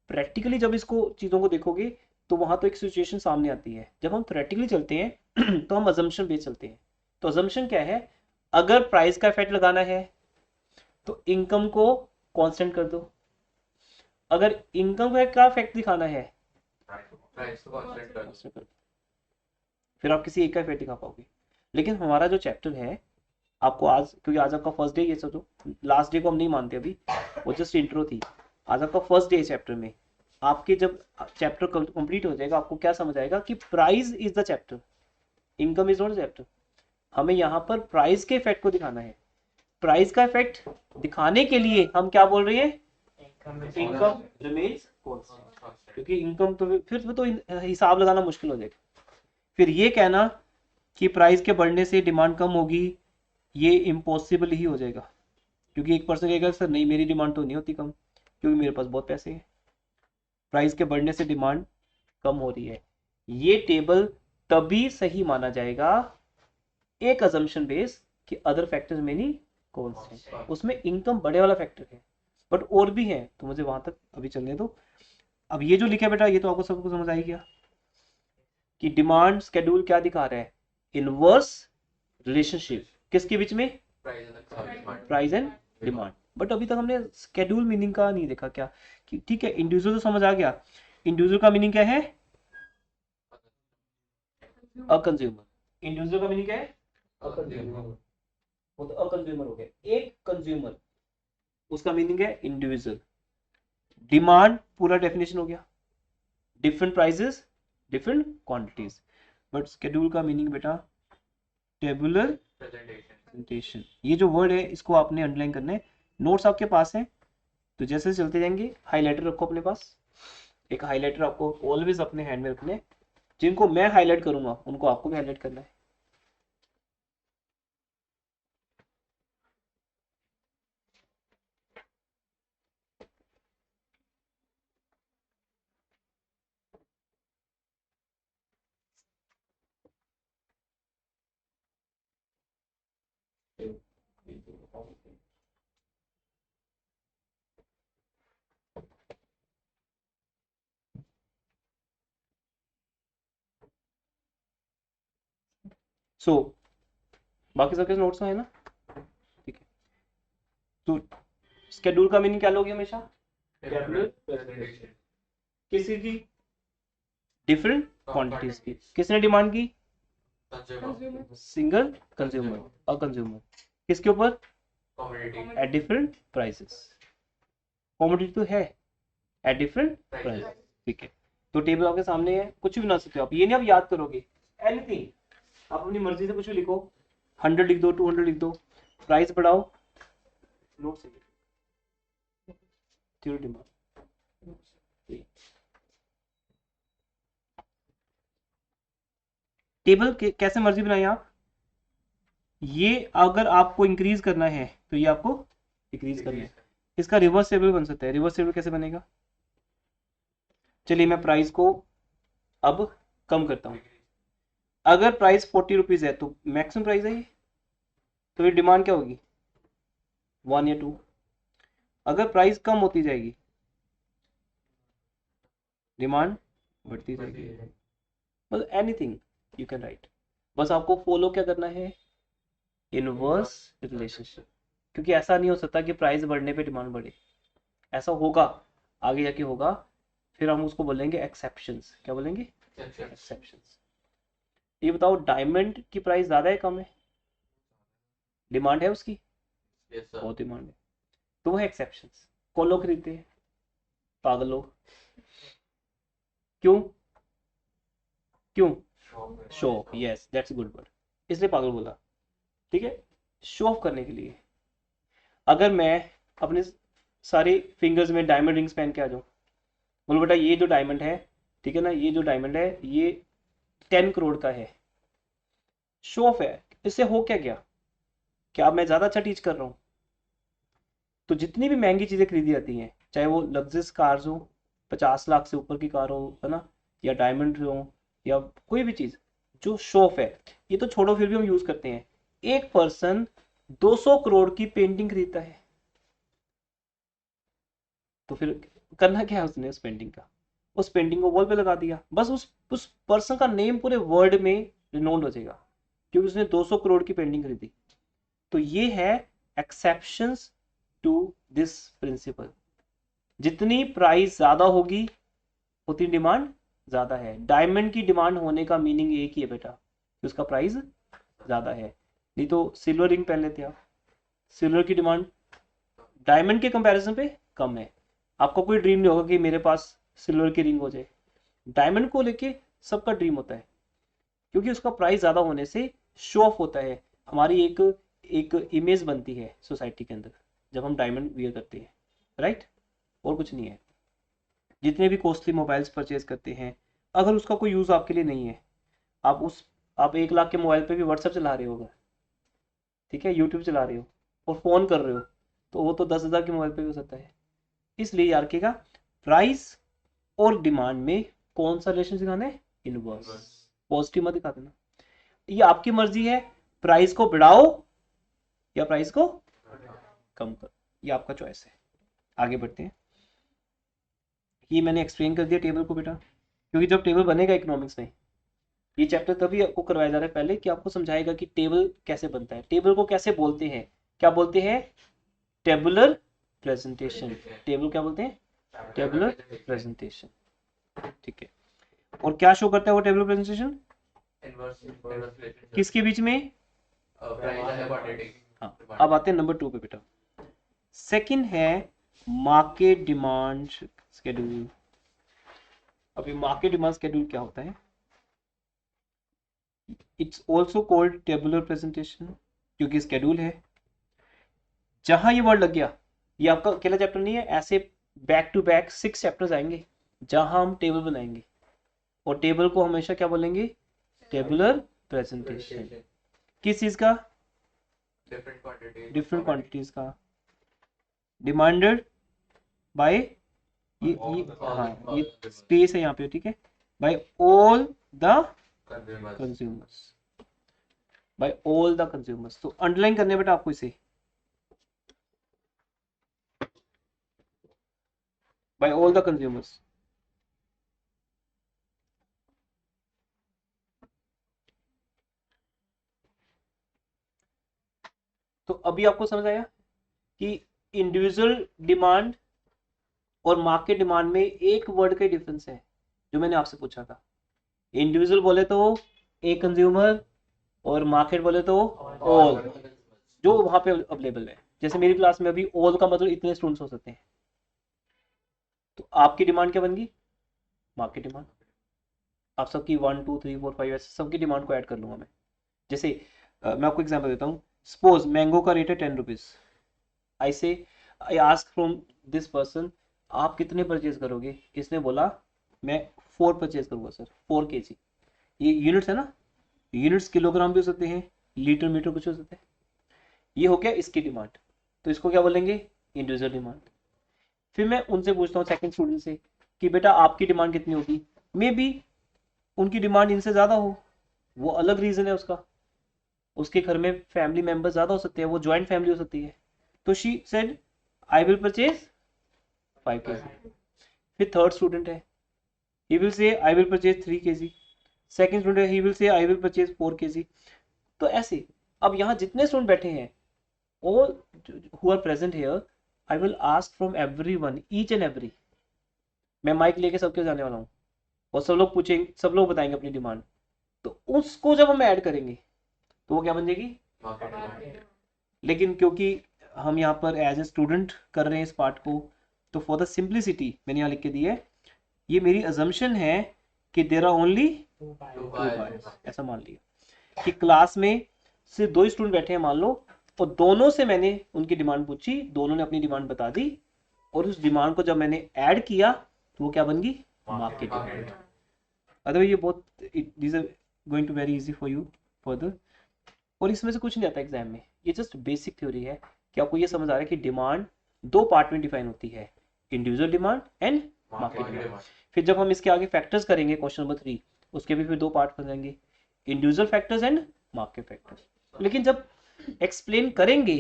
[SPEAKER 1] प्रैक्टिकली। जब इसको चीज़ों को देखोगे तो वहां तो एक सिचुएशन सामने आती है। जब हम प्रैक्टिकली चलते हैं तो हम अजम्पशन बेस चलते हैं। तो अजम्पशन क्या है? अगर प्राइस का इफेक्ट लगाना है तो इनकम को कांस्टेंट कर दो। अगर इनकम का इफेक्ट दिखाना है,
[SPEAKER 4] प्राइस को कांस्टेंट कर
[SPEAKER 1] कांस्टेंट कर दो। फिर आप किसी एक का इफेक्ट दिखा पाओगे। लेकिन हमारा जो चैप्टर है, आपको आज, क्योंकि आज आपका फर्स्ट डे, ये सोचो लास्ट डे को हम नहीं मानते अभी, वो जस्ट इंट्रो थी। आज आपका फर्स्ट डे चैप्टर में। आपके जब चैप्टर कंप्लीट हो जाएगा, आपको क्या समझ आएगा कि price is the chapter, income is not chapter. हमें यहाँ पर प्राइस के इफेक्ट को दिखाना है। प्राइस का इफेक्ट दिखाने के लिए हम क्या बोल रहे हैं? इनकम रिमेन्स कांस्टेंट, क्योंकि इनकम तो फिर तो हिसाब लगाना मुश्किल हो जाएगा। फिर ये कहना कि प्राइस के बढ़ने से डिमांड कम होगी, ये इम्पॉसिबल ही हो जाएगा। क्योंकि एक पर्सन कहेगा सर नहीं, मेरी डिमांड तो नहीं होती कम, क्योंकि मेरे पास बहुत पैसे हैं। प्राइस के बढ़ने से डिमांड कम हो रही है, ये टेबल तभी सही माना जाएगा एक अजम्पशन बेस कि अदर फैक्टर्स में नहीं कांस्टेंट। उसमें इनकम बड़े वाला फैक्टर है, बट और भी है, तो मुझे वहां तक अभी चलने दो। अब ये जो लिखा है बेटा, ये तो आपको सबको समझ आई गया कि डिमांड स्केड्यूल क्या दिखा रहा है? इनवर्स रिलेशनशिप किसके बीच में? Price and demand. बट अभी तक हमने स्केड्यूल मीनिंग का नहीं देखा। क्या कि ठीक है, इंडिविजुअल तो समझ आ गया। इंडिविजुअल का मीनिंग क्या है? A consumer. इंडिविजुअल का मीनिंग क्या है? A consumer. वो तो अ कंज्यूमर हो गया, एक कंज्यूमर, उसका मीनिंग है इंडिविजुअल। डिमांड पूरा डेफिनेशन हो गया, different prices, different quantities. But schedule का मीनिंग बेटा टेबुलर प्रेजेंटेशन। ये जो वर्ड है इसको आपने अंडरलाइन करना है। नोट्स आपके पास है, तो जैसे चलते जाएंगे। हाईलाइटर रखो अपने पास, एक हाईलाइटर आपको ऑलवेज अपने हैंड में रखने। जिनको मैं हाईलाइट करूंगा उनको आपको भी हाईलाइट करना है। सो बाकी सबके नोट्स में है ना? ठीक है। तो स्केड्यूल का मीनिंग क्या लोगे हमेशा? Tabular presentation. किसी की डिफरेंट क्वांटिटीज की। किसने डिमांड की? Single consumer, a consumer. किसके ऊपर? Eight different prices. कॉमोडिटी तो है एट डिफरेंट प्राइस। ठीक है, तो टेबल आपके सामने है, कुछ भी बना सकते हो आप। ये नहीं आप याद करोगे, एनीथिंग आप अपनी मर्जी से कुछ भी लिखो। 100 लिख दो, 200 लिख दो, प्राइस बढ़ाओ, नोट से डिमांड। टेबल कैसे मर्जी बनाए आप। ये अगर आपको इंक्रीज करना है तो ये आपको डिक्रीज करना है। इसका रिवर्स टेबल बन सकता है। रिवर्स टेबल कैसे बनेगा? चलिए मैं प्राइस को अब कम करता हूँ। अगर प्राइस 40 रुपीज है तो मैक्सिमम प्राइस है ये, तो ये डिमांड क्या होगी 1 या 2। अगर प्राइस कम होती जाएगी डिमांड बढ़ती जाएगी। मतलब एनीथिंग यू कैन राइट, बस आपको फॉलो क्या करना है, इनवर्स रिलेशनशिप। क्योंकि ऐसा नहीं हो सकता कि प्राइस बढ़ने पे डिमांड बढ़े, ऐसा होगा आगे जाके होगा, फिर हम उसको बोलेंगे एक्सेप्शंस। क्या बोलेंगे? एक्सेप्शंस। ये बताओ डायमंड की प्राइस ज्यादा है कम है? डिमांड है उसकी,
[SPEAKER 4] यस सर।
[SPEAKER 1] बहुत डिमांड है, तो वो है एक्सेप्शंस। कौन लोग खरीदते हैं? पागल लोग। क्यों? क्यों? Show off, yes that's good word, इसलिए पागल बोला, ठीक है, शो ऑफ करने के लिए। अगर मैं अपने सारे फिंगर्स में डायमंड रिंग्स पहन के आ जाऊं, बोलो बेटा ये जो डायमंड है, ठीक है ना, ये जो डायमंड है ये 10 करोड़ का है, शो ऑफ है। इससे हो क्या गया? क्या मैं ज्यादा अच्छा टीच कर रहा हूँ? तो जितनी भी महंगी चीजें खरीदी जाती हैं, चाहे वो लग्जरियस कार्स हो, 50 लाख से ऊपर की कार हो, है ना, या डायमंड हो, या कोई भी चीज जो शो ऑफ है, ये तो छोड़ो, फिर भी हम यूज करते हैं। एक पर्सन 200 करोड़ की पेंटिंग खरीदता है, तो फिर करना क्या है उसने उस पेंटिंग का? उस पेंटिंग को वॉल पे लगा दिया, बस उस पर्सन का नेम पूरे वर्ल्ड में रिनोन्ड हो जाएगा, क्योंकि उसने 200 करोड़ की पेंटिंग खरीदी। तो ये है एक्सेप्शंस टू दिस प्रिंसिपल। जितनी प्राइस ज्यादा होगी उतनी डिमांड ज्यादा है। डायमंड की डिमांड होने का मीनिंग एक ही है बेटा, कि उसका प्राइस ज्यादा है। नहीं तो सिल्वर रिंग पहन लेते आप, सिल्वर की डिमांड डायमंड के कंपैरिजन पे कम है। आपका कोई ड्रीम नहीं होगा कि मेरे पास सिल्वर की रिंग हो जाए। डायमंड को लेके सबका ड्रीम होता है, क्योंकि उसका प्राइस ज्यादा होने से शो ऑफ होता है। हमारी एक एक इमेज बनती है सोसाइटी के अंदर जब हम डायमंड वियर करते हैं, राइट, और कुछ नहीं है। जितने भी कॉस्टली मोबाइल्स परचेज करते हैं, अगर उसका कोई यूज आपके लिए नहीं है, आप 1 लाख के मोबाइल पे भी व्हाट्सएप चला रहे होगा, ठीक है, यूट्यूब चला रहे हो और फोन कर रहे हो, तो वो तो 10,000 के मोबाइल पे भी हो सकता है। इसलिए याद रखिएगा, प्राइस और डिमांड में कौन सा रिलेशन दिखाना है? इनवर्स। पॉजिटिव मत दिखा देना। ये आपकी मर्जी है, प्राइस को बढ़ाओ या प्राइस को कम करो, ये आपका चॉइस है। आगे बढ़ते हैं। ये मैंने एक्सप्लेन कर दिया टेबल को बेटा, क्योंकि जब टेबल बनेगा इकोनॉमिक्स में, ये चैप्टर तभी आपको करवाया जा रहा है पहले कि आपको समझाएगा कि टेबल कैसे बनता है, टेबल को कैसे बोलते हैं। क्या बोलते हैं? Tabular presentation. टेबल क्या बोलते हैं? टेबुलर प्रेजेंटेशन, ठीक है। और क्या शो करता है वो टेबुलर प्रेजेंटेशन? किसके बीच में? हाँ, अब आते हैं नंबर 2 पे बेटा। सेकंड है मार्केट डिमांड शेड्यूल। अभी मार्केट डिमांड शेड्यूल क्या होता है? It's also called tabular presentation, क्योंकि शेड्यूल है। जहां ये वर्ड लग गया, ये आपका अकेला चैप्टर नहीं है, ऐसे बैक टू बैक 6 चैप्टर्स आएंगे जहां हम टेबल बनाएंगे, और टेबल को हमेशा क्या बोलेंगे? Tabular presentation. किस चीज का? डिफरेंट क्वांटिटीज का, डिमांडेड बाय, ये स्पेस है यहाँ पे, ठीक है, by all the consumers, by all the consumers. तो अंडरलाइन करने बेटा आपको इसे, बाय ऑल द कंज्यूमर्स। तो अभी आपको समझ आया कि इंडिविजुअल डिमांड और मार्केट डिमांड में एक वर्ड का डिफरेंस है, जो मैंने आपसे पूछा था। इंडिविजुअल बोले तो एक कंज्यूमर, और मार्केट बोले तो ऑल, जो वहां पे अवेलेबल है। जैसे मेरी क्लास में अभी ऑल का मतलब इतने स्टूडेंट्स हो सकते हैं, तो आपकी डिमांड क्या बन गई? Market demand. आप सबकी 1 2 3 4 5 ऐसे सबकी डिमांड को ऐड कर लूंगा मैं। जैसे मैं आपको एग्जांपल देता हूँ, सपोज मैंगो का रेट है 10 rupees. I ask from this person, आप कितने परचेज करोगे? इसने बोला मैं 4 परचेज करूंगा सर, 4 kg। ये यूनिट्स है ना, यूनिट्स किलोग्राम भी हो सकते हैं, लीटर मीटर कुछ हो सकते हैं। ये हो गया इसकी डिमांड, तो इसको क्या बोलेंगे? Individual demand. फिर मैं उनसे पूछता हूँ सेकंड स्टूडेंट से कि बेटा आपकी डिमांड कितनी होगी, मे बी उनकी डिमांड इनसे ज़्यादा हो, वो अलग रीज़न है उसका, उसके घर में फैमिली मेंबर ज़्यादा हो सकते हैं, वो ज्वाइंट फैमिली हो सकती है। तो she said I will purchase 5 kg। फिर थर्ड स्टूडेंट है, he will say I will purchase 3 kg। Second student he will say I will purchase 4 kg। तो ऐसे अब यहाँ जितने स्टूडेंट बैठे हैं, all who are present here, I will ask from everyone, each and every। मैं mic लेके सबके जाने वाला हूँ और सब लोग पूछेंगे, सब लोग बताएंगे अपनी डिमांड। तो उसको जब हम ऐड करेंगे तो वो क्या बन जाएगी,
[SPEAKER 4] मार्केट डिमांड।
[SPEAKER 1] लेकिन क्योंकि हम यहाँ पर एज ए स्टूडेंट कर रहे हैं इस पार्ट को, तो फॉर द सिंप्लिसिटी मैंने यहाँ लिख के दी है, ये मेरी अजम्पशन है कि there are only
[SPEAKER 3] Two
[SPEAKER 4] two
[SPEAKER 3] buyers.
[SPEAKER 4] Buyers.
[SPEAKER 1] ऐसा मान लिया कि क्लास में सिर्फ 2 स्टूडेंट बैठे हैं मान लो, और दोनों से मैंने उनकी डिमांड पूछी, दोनों ने अपनी डिमांड बता दी, और उस डिमांड को जब मैंने ऐड किया तो वो क्या बन गई, मार्केट डिमांड। अदरवाइज ये बहुत this are going to very easy for you further, और इसमें से कुछ नहीं आता एग्जाम में, ये जस्ट बेसिक थ्योरी है कि आपको ये समझ आ रहा है कि डिमांड 2 पार्ट में डिफाइन होती है, individual demand and market demand. फिर जब हम इसके आगे फैक्टर्स करेंगे क्वेश्चन नंबर 3, उसके भी फिर 2 पार्ट बन जाएंगे, individual factors and market factors. लेकिन जब एक्सप्लेन करेंगे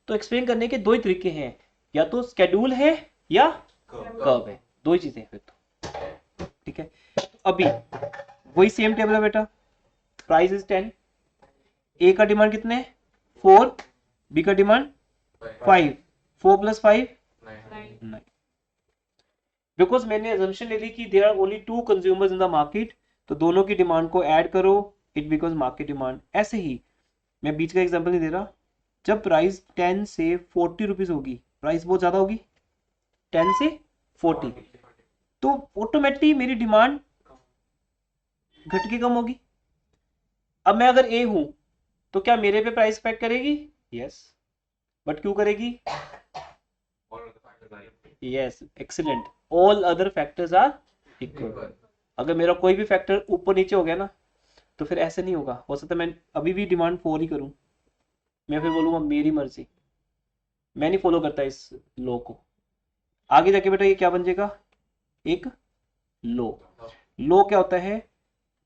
[SPEAKER 1] तो एक्सप्लेन करने के 2 ही तरीके हैं, या तो स्केड्यूल है या कर्व है, 2 ही चीजें हैं फिर तो, ठीक है। अभी वही सेम टेबल है बेटा, प्राइस इज 10, ए का डिमांड कितने 4, बी का डिमांड 5, 4 + 5 9। बिकॉज मैंने अजम्पशन ले ली कि there are only 2 consumers in the market, तो दोनों की डिमांड को ऐड करो, इट बिकम्स मार्केट डिमांड। ऐसे ही मैं बीच का एग्जांपल नहीं दे रहा, जब प्राइस 10 से 40 रुपीज होगी, प्राइस बहुत ज्यादा होगी 10 से 40, तो ऑटोमेटिकली मेरी डिमांड घट के कम होगी। अब मैं अगर ए हूं तो क्या मेरे पे प्राइस इफेक्ट करेगी, यस, बट क्यों करेगी, yes, excellent, all other factors are equal. अगर मेरा कोई भी फैक्टर ऊपर नीचे हो गया ना, तो फिर ऐसे नहीं होगा, हो सकता है मैं अभी भी डिमांड 4 ही करूं, मैं फिर बोलूंगा मेरी मर्जी, मैं नहीं फॉलो करता इस लॉ को। आगे जाके बेटा ये क्या बन जाएगा, एक लॉ। लॉ क्या होता है,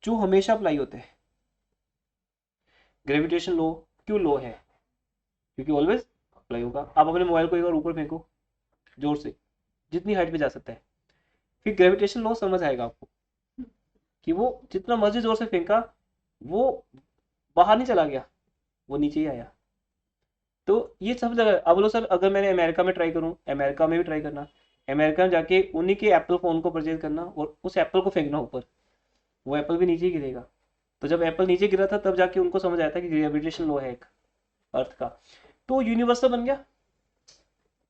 [SPEAKER 1] जो हमेशा अप्लाई होता है। ग्रेविटेशन लॉ क्यों लॉ है, क्योंकि ऑलवेज अप्लाई होगा। आप अपने मोबाइल को एक बार ऊपर फेंको जोर से, जितनी हाइट पे जा सकता है, फिर ग्रेविटेशन लॉ समझ आएगा आपको कि वो जितना मर्जी जोर से फेंका वो बाहर नहीं चला गया, वो नीचे ही आया। तो ये सब जगह। अब बोलो सर अगर मैंने अमेरिका में ट्राई करूं, अमेरिका में भी ट्राई करना, अमेरिका में जाके उन्हीं के एप्पल फोन को परचेज करना और उस एप्पल को फेंकना ऊपर, वो एप्पल भी नीचे ही गिरेगा। तो जब एप्पल नीचे गिरा था तब जाके उनको समझ आया था कि ग्रेविटेशन लॉ है एक अर्थ का, तो यूनिवर्सल बन गया।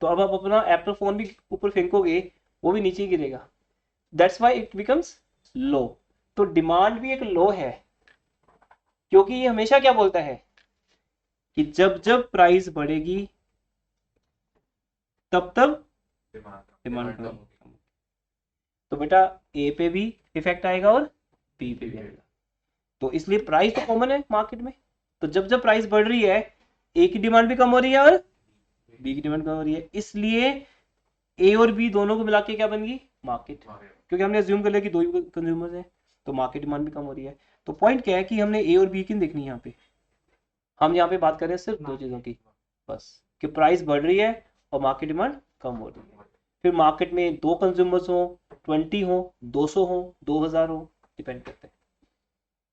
[SPEAKER 1] तो अब आप अपना एप्पल फोन भी ऊपर फेंकोगे वो भी नीचे ही गिरेगा, दैट्स व्हाई इट बिकम्स लो। तो डिमांड भी एक लो है, क्योंकि ये हमेशा क्या बोलता है कि जब जब प्राइस बढ़ेगी तब तब डिमांड बढ़ेगी। तो बेटा ए पे भी इफेक्ट आएगा और बी पे भी आएगा। तो इसलिए प्राइस तो कॉमन है मार्केट में, तो जब जब प्राइस बढ़ रही है ए की डिमांड भी कम हो रही है और बी की डिमांड कम हो रही है, इसलिए ए और बी दोनों को मिला के क्या बन गई, मार्केट। क्योंकि हमने अज्यूम कर लिया कि 2 ही कंज्यूमर्स हैं, तो मार्केट डिमांड भी कम हो रही है। तो पॉइंट क्या है कि हमने ए और बी की देखनी है यहाँ पे, हम यहाँ पे बात कर रहे हैं सिर्फ 2 चीजों की बस, कि प्राइस बढ़ रही है और मार्केट डिमांड कम हो रही है। फिर मार्केट में 2 कंज्यूमर्स हो, 20 हो, 200 हो, 2000 हो, डिपेंड करता है,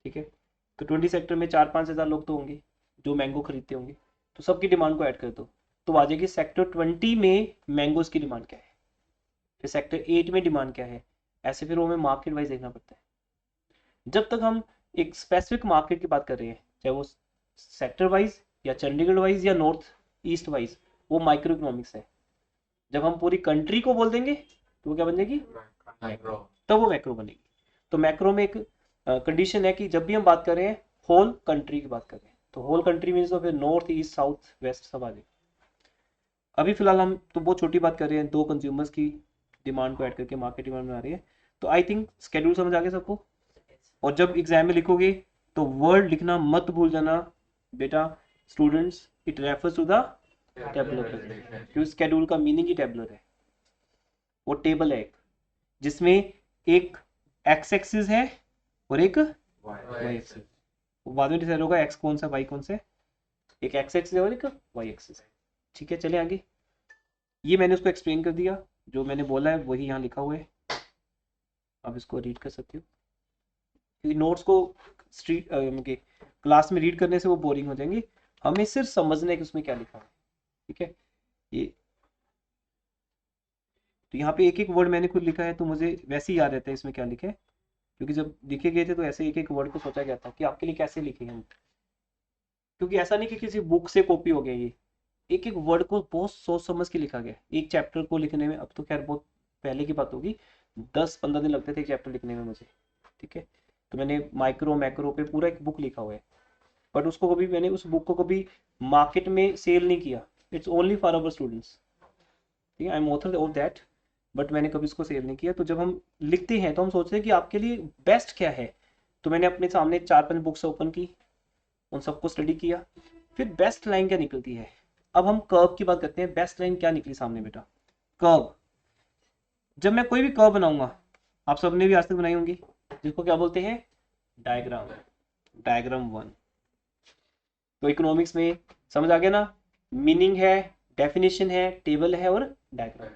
[SPEAKER 1] ठीक है। तो 20 सेक्टर में 4-5 हज़ार लोग तो होंगे जो मैंगो खरीदते होंगे, तो सबकी डिमांड को ऐड कर दो तो आ जाएगी सेक्टर 20 में मैंगोज की डिमांड क्या है, फिर सेक्टर 8 में डिमांड क्या है, ऐसे फिर हमें मार्केट वाइज देखना पड़ता है। जब तक हम एक स्पेसिफिक मार्केट की बात कर रहे हैं, चाहे वो सेक्टर वाइज या चंडीगढ़ वाइज या नॉर्थ ईस्ट वाइज, वो माइक्रो इकोनॉमिक्स है। जब हम पूरी कंट्री को बोल देंगे तो वो क्या बन जाएगी, तब वो मैक्रो बनेगी। तो मैक्रो में एक कंडीशन है कि जब भी हम बात कर रहे हैं होल कंट्री की बात कर रहे हैं, तो होल कंट्री मीन्स तो फिर नॉर्थ ईस्ट साउथ वेस्ट सब आ जाए। अभी फिलहाल हम तो बहुत छोटी बात कर रहे हैं, 2 कंज्यूमर्स की डिमांड को ऐड करके मार्केट डिमांड बना रही है। तो आई थिंक स्केड्यूल समझ आ गया सबको। और जब एग्जाम में लिखोगे तो वर्ड लिखना मत भूल जाना बेटा students, it refers to the tabular, क्योंकि स्केड्यूल का मीनिंग ही टेबुलर है, वो टेबल है एक, जिसमें एक एक्स एक्सिस है और एक वाई एक्सिस। बाद में डिसाइड होगा एक्स कौन सा वाई कौन सा है। एक एक्स एक्सिस है और एक वाई एक्सिस है। ठीक है, चले आगे। ये मैंने उसको एक्सप्लेन कर दिया, जो मैंने बोला है वही यहाँ लिखा हुआ है, आप इसको रीड कर सकते हो, क्योंकि नोट्स को स्ट्रीट क्लास में रीड करने से वो बोरिंग हो जाएंगे, हमें सिर्फ समझना है कि उसमें क्या लिखा है। ठीक है, ये तो यहाँ पे एक एक वर्ड मैंने खुद लिखा है, तो मुझे वैसे ही याद रहता है इसमें क्या लिखा है, क्योंकि जब लिखे गए थे तो ऐसे एक एक वर्ड को सोचा गया था कि आपके लिए कैसे लिखेंगे हम, क्योंकि ऐसा नहीं कि किसी बुक से कॉपी हो गया, ये एक एक वर्ड को बहुत सोच समझ के लिखा गया। एक चैप्टर को लिखने में, अब तो खैर बहुत पहले की बात होगी, 10-15 दिन लगते थे एक चैप्टर लिखने में मुझे। ठीक है, तो मैंने माइक्रो मैक्रो पे पूरा एक बुक लिखा हुआ है, बट उसको कभी मैंने उस बुक को कभी मार्केट में सेल नहीं किया, it's only for our students. ठीक है, I am author of that, but मैंने कभी इसको सेल नहीं किया। तो जब हम लिखते हैं तो हम सोचते हैं कि आपके लिए बेस्ट क्या है, तो मैंने अपने सामने 4-5 बुक्स ओपन की, उन सबको स्टडी किया, फिर बेस्ट लाइन क्या निकलती है। अब हम कर्व की बात करते हैं, बेस्ट लाइन क्या निकली सामने बेटा, कर्व। जब मैं कोई भी कर्व बनाऊंगा, आप सबने भी आज तक बनाई होंगी, जिसको क्या बोलते हैं, डायग्राम, डायग्राम 1। तो इकोनॉमिक्स में समझ आ गया ना, मीनिंग है, डेफिनेशन है, टेबल है और डायग्राम।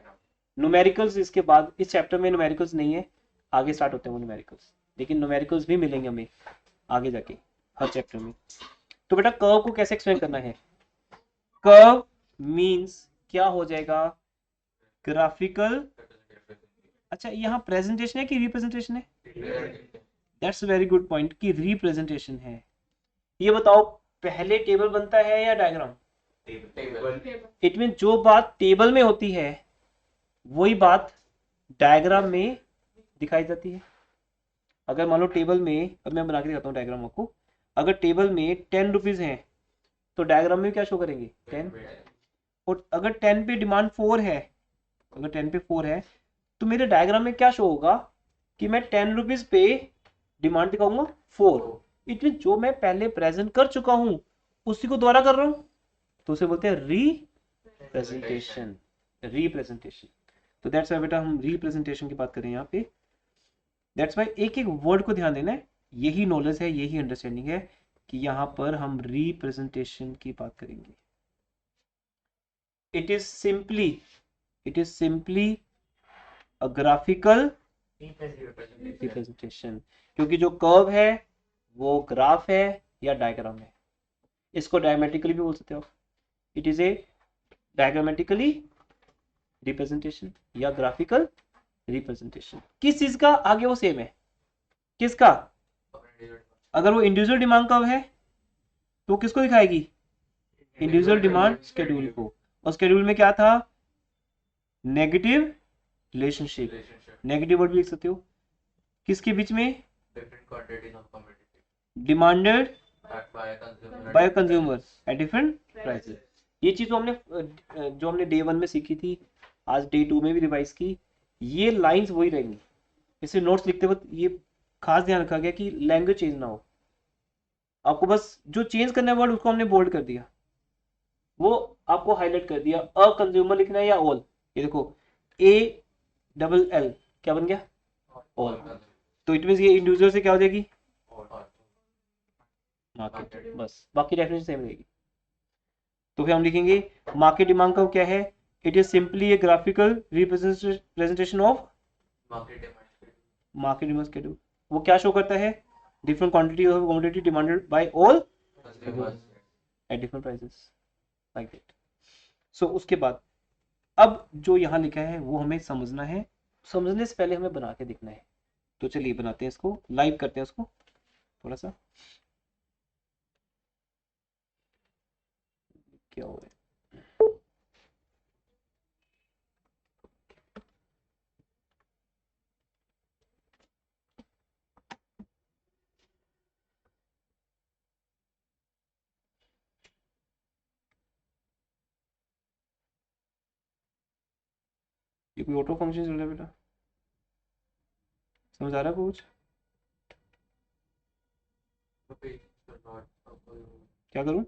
[SPEAKER 1] न्यूमेरिकल्स इसके बाद, इस चैप्टर में न्यूमेरिकल्स नहीं है, आगे स्टार्ट होते हैं वो न्यूमेरिकल्स, लेकिन न्यूमेरिकल्स भी मिलेंगे हमें आगे जाके हर चैप्टर में। तो बेटा कर्व को कैसे एक्सप्लेन करना है, कर्व मींस क्या हो जाएगा, ग्राफिकल। अच्छा, यहाँ प्रेजेंटेशन है कि रिप्रेजेंटेशन है, दैट्स वेरी गुड पॉइंट कि रिप्रेजेंटेशन है। ये बताओ, पहले टेबल बनता है या डायग्राम, इट मीन जो बात टेबल में होती है वही बात डायग्राम में दिखाई जाती है। अगर मान लो टेबल में, अब मैं बना के दिखाता हूँ डायग्राम आपको, अगर टेबल में 10 रुपीज है तो डायग्राम में क्या शो करेंगे 10, और अगर 10 पे डिमांड 4 है, अगर 10 पे 4 है तो मेरे डायग्राम में क्या शो होगा कि मैं 10 रुपीज पे डिमांड दिखाऊंगा 4। इट मीन जो मैं पहले प्रेजेंट कर चुका हूं उसी को दोबारा कर रहा हूं, तो उसे बोलते हैं रिप्रेजेंटेशन, रिप्रेजेंटेशन। तो दैट्स वाई बेटा हम रिप्रेजेंटेशन की बात करें यहाँ पे, दैट्स वाई एक एक वर्ड को ध्यान देना है, यही नॉलेज है, यही अंडरस्टैंडिंग है कि यहाँ पर हम रिप्रेजेंटेशन की बात करेंगे। It is simply a graphical representation, क्योंकि जो कर्व है वो ग्राफ है या डायग्राम है। इसको डायमेट्रिकली भी बोल सकते हो, it is a diagrammatically representation या ग्राफिकल रिप्रेजेंटेशन। किस चीज का, आगे वो सेम है, किसका, अगर वो इंडिविजुअल डिमांड कर्व है तो किसको दिखाएगी, इंडिविजुअल डिमांड शेड्यूल को, और शेड्यूल में क्या था, नेगेटिव रिलेशनशिप, नेगेटिव वर्ड भी लिख सकते हो, किसके बीच में, demanded by consumer eight different prices. ये चीज तो हमने जो हमने डे 1 में सीखी थी, आज डे 2 में भी रिवाइज की, ये लाइंस वही रहेंगी। इसे नोट्स लिखते वक्त ये खास ध्यान रखा गया कि लैंग्वेज चेंज ना हो, आपको बस जो चेंज करना है वर्ड उसको हमने बोल्ड कर दिया, वो आपको हाईलाइट कर दिया। अ कंज्यूमर लिखना है या ऑल, ये देखो ALL क्या बन गया, ऑल। तो इट मींस ये इंडिविजुअल से क्या हो जाएगी, मार्केट, बस बाकी डेफिनेशन सेम रहेगी। तो फिर हम लिखेंगे मार्केट डिमांड का क्या है, it is simply a graphical representation of market demand schedule. वो क्या शो करता है, different quantity of commodity demanded by all at different prices, like that. So उसके बाद अब जो यहाँ लिखा है वो हमें समझना है, समझने से पहले हमें बना के देखना है। तो चलिए बनाते हैं इसको, लाइव करते हैं उसको थोड़ा सा, क्या हो रहा है। ये कोई ऑटो फंक्शन चल रहा है बेटा, समझ आ रहा है कुछ, क्या करूं,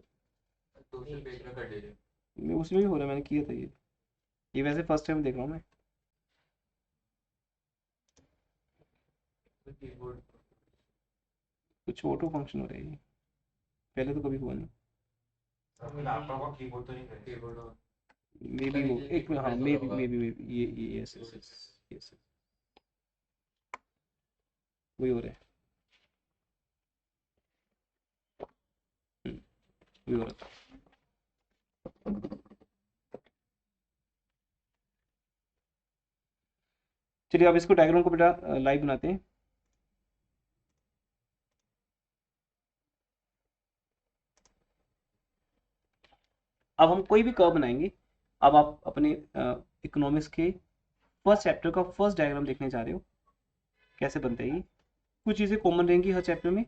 [SPEAKER 1] मैं उसमें भी हो रहा है, मैंने किया था ये वैसे फर्स्ट टाइम देख रहा हूँ मैं।
[SPEAKER 4] कीबोर्ड
[SPEAKER 1] कुछ ऑटो फंक्शन हो रहा है ये, पहले तो कभी हुआ नहीं।
[SPEAKER 2] लैपटॉप का कीबोर्ड तो नहीं करेंगे।
[SPEAKER 4] कीबोर्ड
[SPEAKER 1] मे बी वो एक, हाँ मे बी ये यस यस वही हो रहा है। वही हो रहा है। चलिए अब इसको डायग्राम को बेटा लाइव बनाते हैं। अब हम कोई भी कर्व बनाएंगे। अब आप अपने इकोनॉमिक्स के फर्स्ट चैप्टर का फर्स्ट डायग्राम देखने जा रहे हो, कैसे बनता है ये। कुछ चीज़ें कॉमन रहेंगी हर चैप्टर में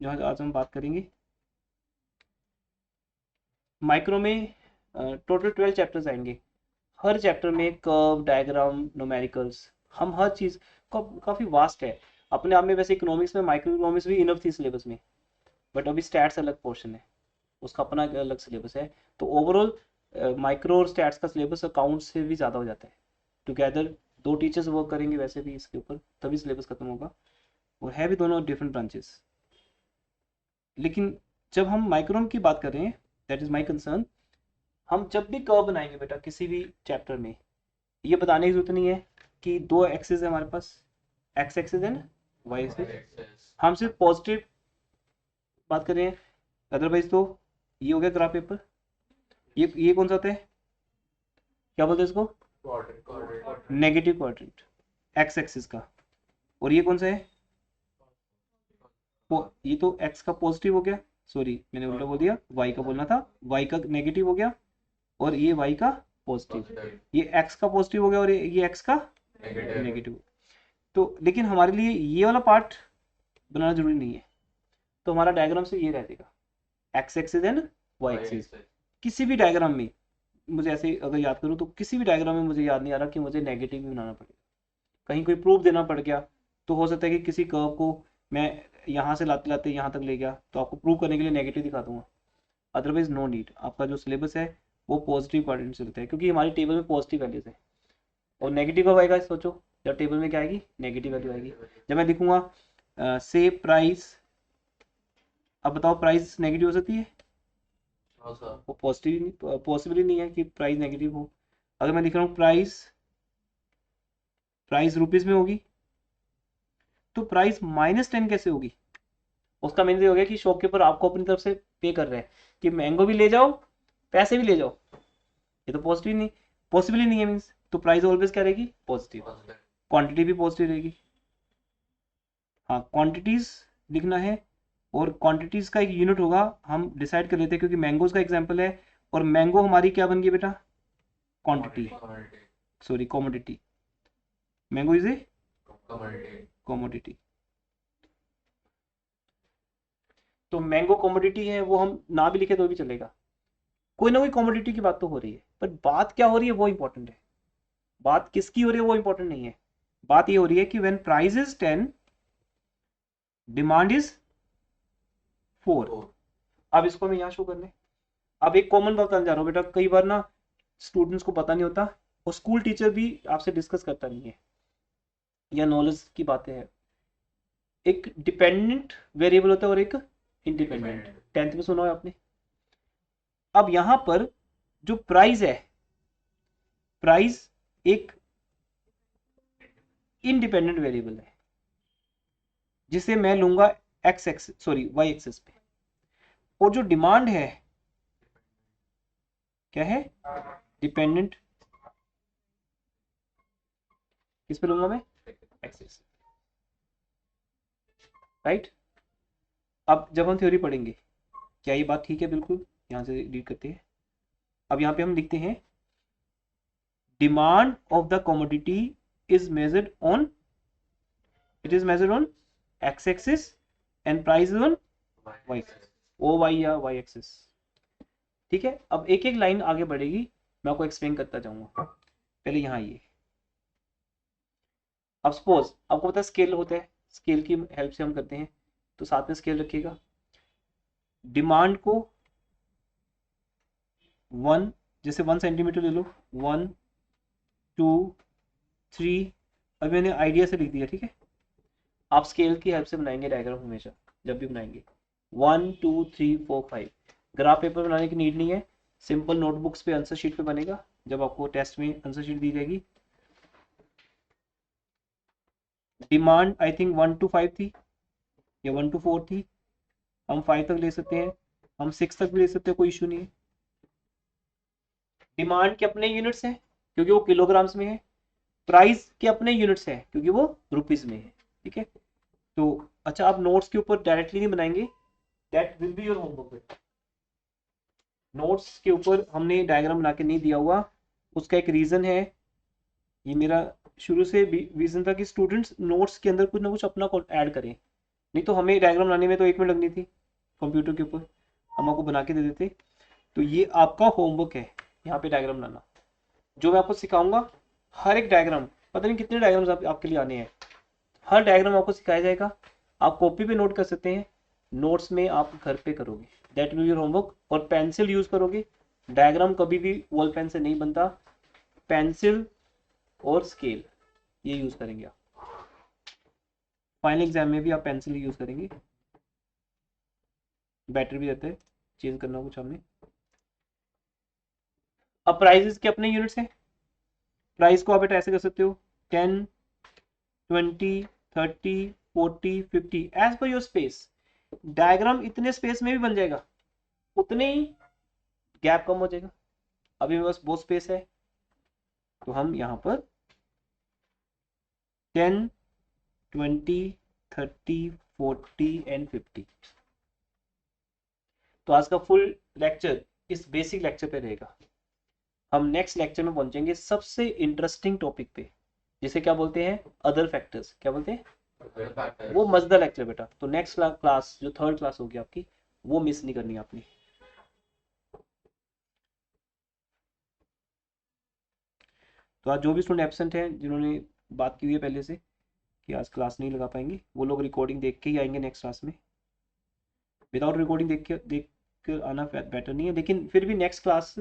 [SPEAKER 1] जो आज हम बात करेंगे। माइक्रो में टोटल 12 चैप्टर्स आएंगे। हर चैप्टर में कर्व, डायग्राम, न्यूमेरिकल्स, हम हर चीज़ काफ़ी वास्ट है अपने आप में। वैसे इकोनॉमिक्स में माइक्रो इकोनॉमिक्स भी इनफ थी सिलेबस में, बट अभी स्टैट्स अलग पोर्शन है, उसका अपना अलग सिलेबस है। तो ओवरऑल माइक्रो और स्टैट्स का सिलेबस अकाउंट से भी ज़्यादा हो जाता है। टुगेदर 2 टीचर्स वर्क करेंगे वैसे भी इसके ऊपर, तभी सिलेबस खत्म होगा, और है भी दोनों डिफरेंट ब्रांचेस। लेकिन जब हम माइक्रोम की बात कर रहे हैं, दैट इज़ माई कंसर्न, हम जब भी कर्व बनाएंगे बेटा किसी भी चैप्टर में, ये बताने की जरूरत नहीं है कि 2 एक्सिस है हमारे पास, X axis and Y axis. हम सिर्फ पॉजिटिव बात कर रहे हैं, अदरवाइज तो ये हो गया ग्राफ पेपर। ये कौन सा होता है, क्या बोलते हैं इसको, नेगेटिव क्वाड्रेंट, एक्स एक्सिस का। और ये कौन सा है, ये तो एक्स का पॉजिटिव हो गया, सॉरी मैंने उल्टा बोल दिया, वाई का बोलना था, वाई का नेगेटिव हो गया, और ये वाई का पॉजिटिव। ये एक्स का पॉजिटिव हो गया और ये एक्स का नेगेटिव। तो लेकिन हमारे लिए ये वाला पार्ट बनाना जरूरी नहीं है, तो हमारा डायग्राम से ये रहेगा, X axis and Y axis. किसी भी डायग्राम में मुझे ऐसे अगर याद करूँ तो किसी भी डायग्राम में मुझे याद नहीं आ रहा कि मुझे नेगेटिव भी बनाना पड़ेगा। कहीं कोई प्रूफ देना पड़ गया तो हो सकता है कि किसी कर्व को मैं यहाँ से लाते लाते यहाँ तक ले गया, तो आपको प्रूव करने के लिए नेगेटिव दिखा दूंगा, अदरवाइज नो नीड। आपका जो सिलेबस है वो पॉजिटिव क्वाड्रेंट से चलता है, क्योंकि हमारी टेबल में पॉजिटिव वैल्यूज है। और नेगेटिव कब आएगा सोचो, जब टेबल में क्या आएगी, नेगेटिव वैल्यू आएगी। जब मैं लिखूंगा से प्राइस, अब बताओ प्राइस नेगेटिव हो सकती है, वो पॉजिटिव पॉसिबल ही नहीं है कि प्राइस नेगेटिव हो। अगर मैं लिख रहा हूँ प्राइस रुपीज में होगी, तो प्राइस -10 कैसे होगी। उसका मीनिंग ये हो गया कि शॉपकीपर आपको अपनी तरफ से पे कर रहे हैं कि मैंगो भी ले जाओ, पैसे भी ले जाओ। ये तो पॉजिटिव नहीं, पॉसिबल ही नहीं है मीन्स। तो प्राइस ऑलवेज क्या रहेगी, पॉजिटिव। क्वांटिटी भी पॉजिटिव रहेगी। हाँ क्वांटिटीज लिखना है, और क्वांटिटीज का एक यूनिट होगा, हम डिसाइड कर लेते हैं क्योंकि मैंगोज का एग्जांपल है, और मैंगो हमारी क्या बन गई बेटा, quantity, sorry commodity. Mango is a commodity. तो मैंगो कमोडिटी है, वो हम ना भी लिखे तो भी चलेगा, कोई ना कोई कमोडिटी की बात तो हो रही है, पर बात क्या हो रही है वो इंपॉर्टेंट है। बात किसकी हो रही है वो इंपॉर्टेंट नहीं है। बात ये हो रही है कि when price is 10, demand is 4। अब इसको मैं यहाँ शो करने, अब एक कॉमन बात बताने जा रहा हूँ बेटा, कई बार ना स्टूडेंट्स को पता नहीं होता, और स्कूल टीचर भी आपसे डिस्कस करता नहीं है, या नॉलेज की बातें हैं। एक डिपेंडेंट वेरिएबल होता है और एक इंडिपेंडेंट, 10th में सुना है आपने। अब यहां पर जो प्राइस है, प्राइस एक इंडिपेंडेंट वेरिएबल है जिसे मैं लूंगा X axis, sorry Y axis पे, और जो डिमांड है क्या है, डिपेंडेंट, किस पे लूंगा मैं, एक्सिस, राइट। अब जब हम थ्योरी पढ़ेंगे, क्या ये बात ठीक है, बिल्कुल यहां से रीड करते हैं। अब यहां पे हम लिखते हैं demand of the commodity is measured on, it is measured on x axis and price is on y axis, o y या y axis। ठीक है, अब एक एक लाइन आगे बढ़ेगी, मैं आपको एक्सप्लेन करता जाऊंगा। पहले यहाँ आइए। अब सपोज आपको पता है स्केल होता है, स्केल की हेल्प से हम करते हैं, तो साथ में स्केल रखिएगा। डिमांड को 1, जैसे 1 सेंटीमीटर ले लो, 1 2 3, अब मैंने आइडिया से लिख दिया, ठीक है। आप स्केल की हेल्प से बनाएंगे डायग्राम हमेशा, जब भी बनाएंगे 1 2 3 4 5। ग्राफ पेपर बनाने की नीड नहीं है, सिंपल नोटबुक्स पे आंसर शीट पे बनेगा जब आपको टेस्ट में आंसर शीट दी जाएगी। डिमांड आई थिंक 1 to 5 थी या 1 to 4 थी, हम 5 तक ले सकते हैं, हम 6 तक भी ले सकते हैं, कोई इशू नहीं है। डिमांड के अपने यूनिट्स हैं क्योंकि वो किलोग्राम्स में है, प्राइस के अपने यूनिट्स हैं क्योंकि वो रुपीज में है, ठीक है। तो अच्छा, आप नोट्स के ऊपर डायरेक्टली नहीं बनाएंगे, that will be your homework. Notes के ऊपर हमने डायग्राम बना के नहीं दिया हुआ, उसका एक रीजन है, ये मेरा शुरू से विजन था कि स्टूडेंट्स नोट्स के अंदर कुछ ना कुछ अपना ऐड करें, नहीं तो हमें डायग्राम बनाने में तो 1 मिनट लगनी थी कंप्यूटर के ऊपर, हम आपको बना के दे देते। तो ये आपका होमवर्क है यहाँ पे डायग्राम बनाना, जो मैं आपको सिखाऊंगा हर एक डायग्राम, पता नहीं कितने डायग्राम्स आपके लिए आने हैं, हर डायग्राम आपको सिखाया जाएगा, आप कॉपी पे नोट कर सकते हैं, नोट्स में आप घर पे करोगे, दैट विल योर होमवर्क। और पेंसिल यूज करोगे, डायग्राम कभी भी बॉल पेन से नहीं बनता, पेंसिल और स्केल ये यूज करेंगे आप, फाइनल एग्जाम में भी आप पेंसिल यूज करेंगे। बैटरी भी रहता है, चेंज करना कुछ हमने। अब प्राइजेस के अपने यूनिट्स हैं, प्राइस को आप बेटा ऐसे कर सकते हो 10 20 30 40 50 as per your space. Diagram इतने स्पेस में भी बन जाएगा, उतने ही गैप कम हो जाएगा। अभी मेरे पास बहुत स्पेस है तो हम यहाँ पर 10 20 30 40 एंड 50। तो आज का फुल लेक्चर इस बेसिक लेक्चर पे रहेगा। हम नेक्स्ट लेक्चर में पहुंचेंगे सबसे इंटरेस्टिंग टॉपिक पे, जिसे क्या बोलते हैं, अदर फैक्टर्स। क्या बोलते हैं, वो मजेदार लेक्चर बेटा। तो नेक्स्ट क्लास जो 3rd क्लास होगी आपकी, वो मिस नहीं करनी आपने। तो आज जो भी स्टूडेंट एब्सेंट हैं, जिन्होंने बात की हुई है पहले से कि आज क्लास नहीं लगा पाएंगे, वो लोग रिकॉर्डिंग देख के ही आएंगे नेक्स्ट क्लास में। विदाउट रिकॉर्डिंग देख कर आना बेटर नहीं है, लेकिन फिर भी नेक्स्ट क्लास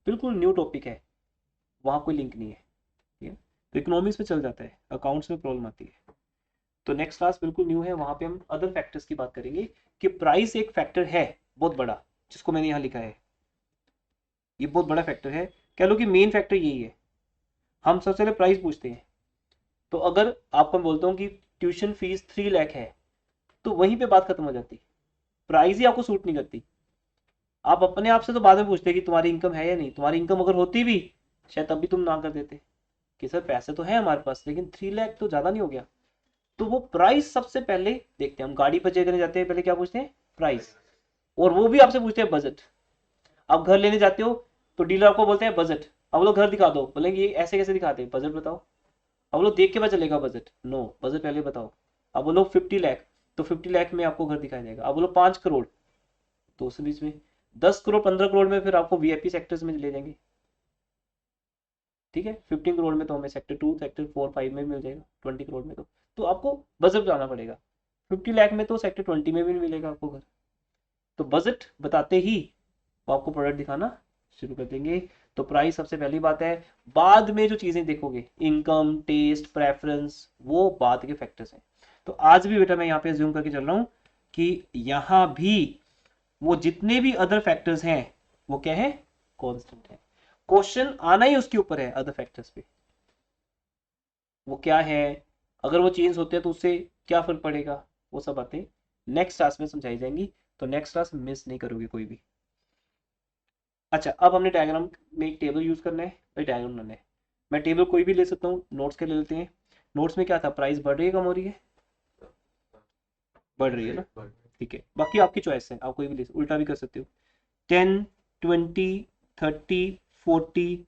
[SPEAKER 1] बिल्कुल न्यू टॉपिक है, वहाँ कोई लिंक नहीं है, ठीक है। तो इकोनॉमिक्स में चल जाता है, अकाउंट्स में प्रॉब्लम आती है। तो नेक्स्ट क्लास बिल्कुल न्यू है, वहाँ पे हम अदर फैक्टर्स की बात करेंगे कि प्राइस एक फैक्टर है बहुत बड़ा, जिसको मैंने यहाँ लिखा है, ये बहुत बड़ा फैक्टर है, कह लो कि मेन फैक्टर यही है। हम सबसे पहले प्राइस पूछते हैं, तो अगर आपको मैं बोलता हूँ कि ट्यूशन फीस 3 लाख है, तो वहीं पे बात खत्म हो जाती, प्राइस ही आपको सूट नहीं करती। आप अपने आप से तो बाद में पूछते कि तुम्हारी इनकम है या नहीं, तुम्हारी इनकम अगर होती भी शायद तब भी तुम ना कर देते कि सर पैसे तो है हमारे पास, लेकिन 3 लाख तो ज्यादा नहीं हो गया। तो वो प्राइस सबसे पहले देखते हैं हम, गाड़ी परचेज करने जाते हैं पहले क्या पूछते हैं, प्राइस, और वो भी आपसे पूछते हैं बजट। आप घर लेने जाते हो तो डीलर आपको बोलते हैं बजट, अब लोग घर दिखा दो, बोलेंगे ये ऐसे कैसे दिखाते हैं, बजट बताओ। अब लोग देख के पता चलेगा बजट, नो बजट पहले बताओ। अब बोलो 50 लाख, तो 50 लाख में आपको घर दिखाया जाएगा। अब बोलो 5 करोड़, तो उस बीच में 10 करोड़ 15 करोड़ में फिर आपको वीआईपी सेक्टर्स में ले जाएंगे, ठीक है। 15 करोड़ में तो हमें सेक्टर 2 सेक्टर 4 5 में मिल जाएगा, 20 करोड़ में तो आपको बजट बताना पड़ेगा। 50 लाख में तो सेक्टर 20 में भी मिलेगा आपको घर। तो बजट बताते ही वो आपको प्रोडक्ट दिखाना शुरू कर देंगे। तो प्राइस सबसे पहली बात है, बाद में जो चीजें देखोगे, इनकम टेस्ट प्रेफरेंस, वो बाद के फैक्टर्स हैं। तो आज भी बेटा मैं यहाँ पे ज्यूम करके चल रहा हूँ कि यहाँ भी वो जितने भी अदर फैक्टर्स हैं वो क्या है, कांस्टेंट है। क्वेश्चन आना ही उसके ऊपर है, अदर फैक्टर्स पे वो क्या है, अगर वो चेंज होते हैं तो उससे क्या फर्क पड़ेगा, वो सब बातें नेक्स्ट क्लास में समझाई जाएंगी। तो नेक्स्ट क्लास मिस नहीं करोगे कोई भी। अच्छा, अब हमने डायग्राम में एक टेबल यूज करना है, भाई डायग्राम बनाना है। मैं टेबल कोई भी ले सकता हूँ, नोट्स के ले लेते हैं। नोट्स में क्या था, प्राइस बढ़ रही है कम हो रही है, बढ़ रही है ना, ठीक है। बाकी आपकी चॉइस है, आप कोई भी ले, उल्टा भी कर सकते हो। 10 20 30 40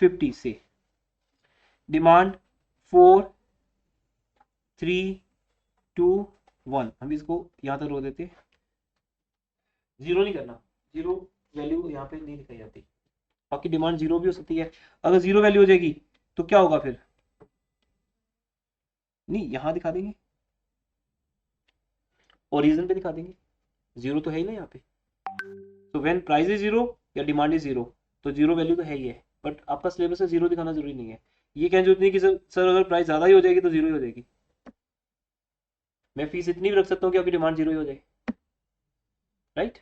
[SPEAKER 1] 50 से डिमांड 4 3 2 1, हम इसको यहाँ तक रो देते, जीरो नहीं करना, जीरो वैल्यू यहाँ पे नहीं दिखाई जाती। बाकी डिमांड जीरो भी हो सकती है, अगर जीरो वैल्यू हो जाएगी तो क्या होगा फिर, नहीं यहाँ दिखा देंगे, ओरिजिन पे दिखा देंगे, जीरो तो है ही ना यहाँ पे। तो व्हेन प्राइस इज जीरो या डिमांड इज जीरो, तो जीरो वैल्यू तो है ही है, बट आपका सिलेबस में जीरो दिखाना जरूरी नहीं है। ये कहने जरूरत नहीं कि सर अगर प्राइस ज्यादा ही हो जाएगी तो जीरो ही हो जाएगी, मैं फीस इतनी भी रख सकता हूँ कि आपकी डिमांड जीरो ही हो जाए, राइट।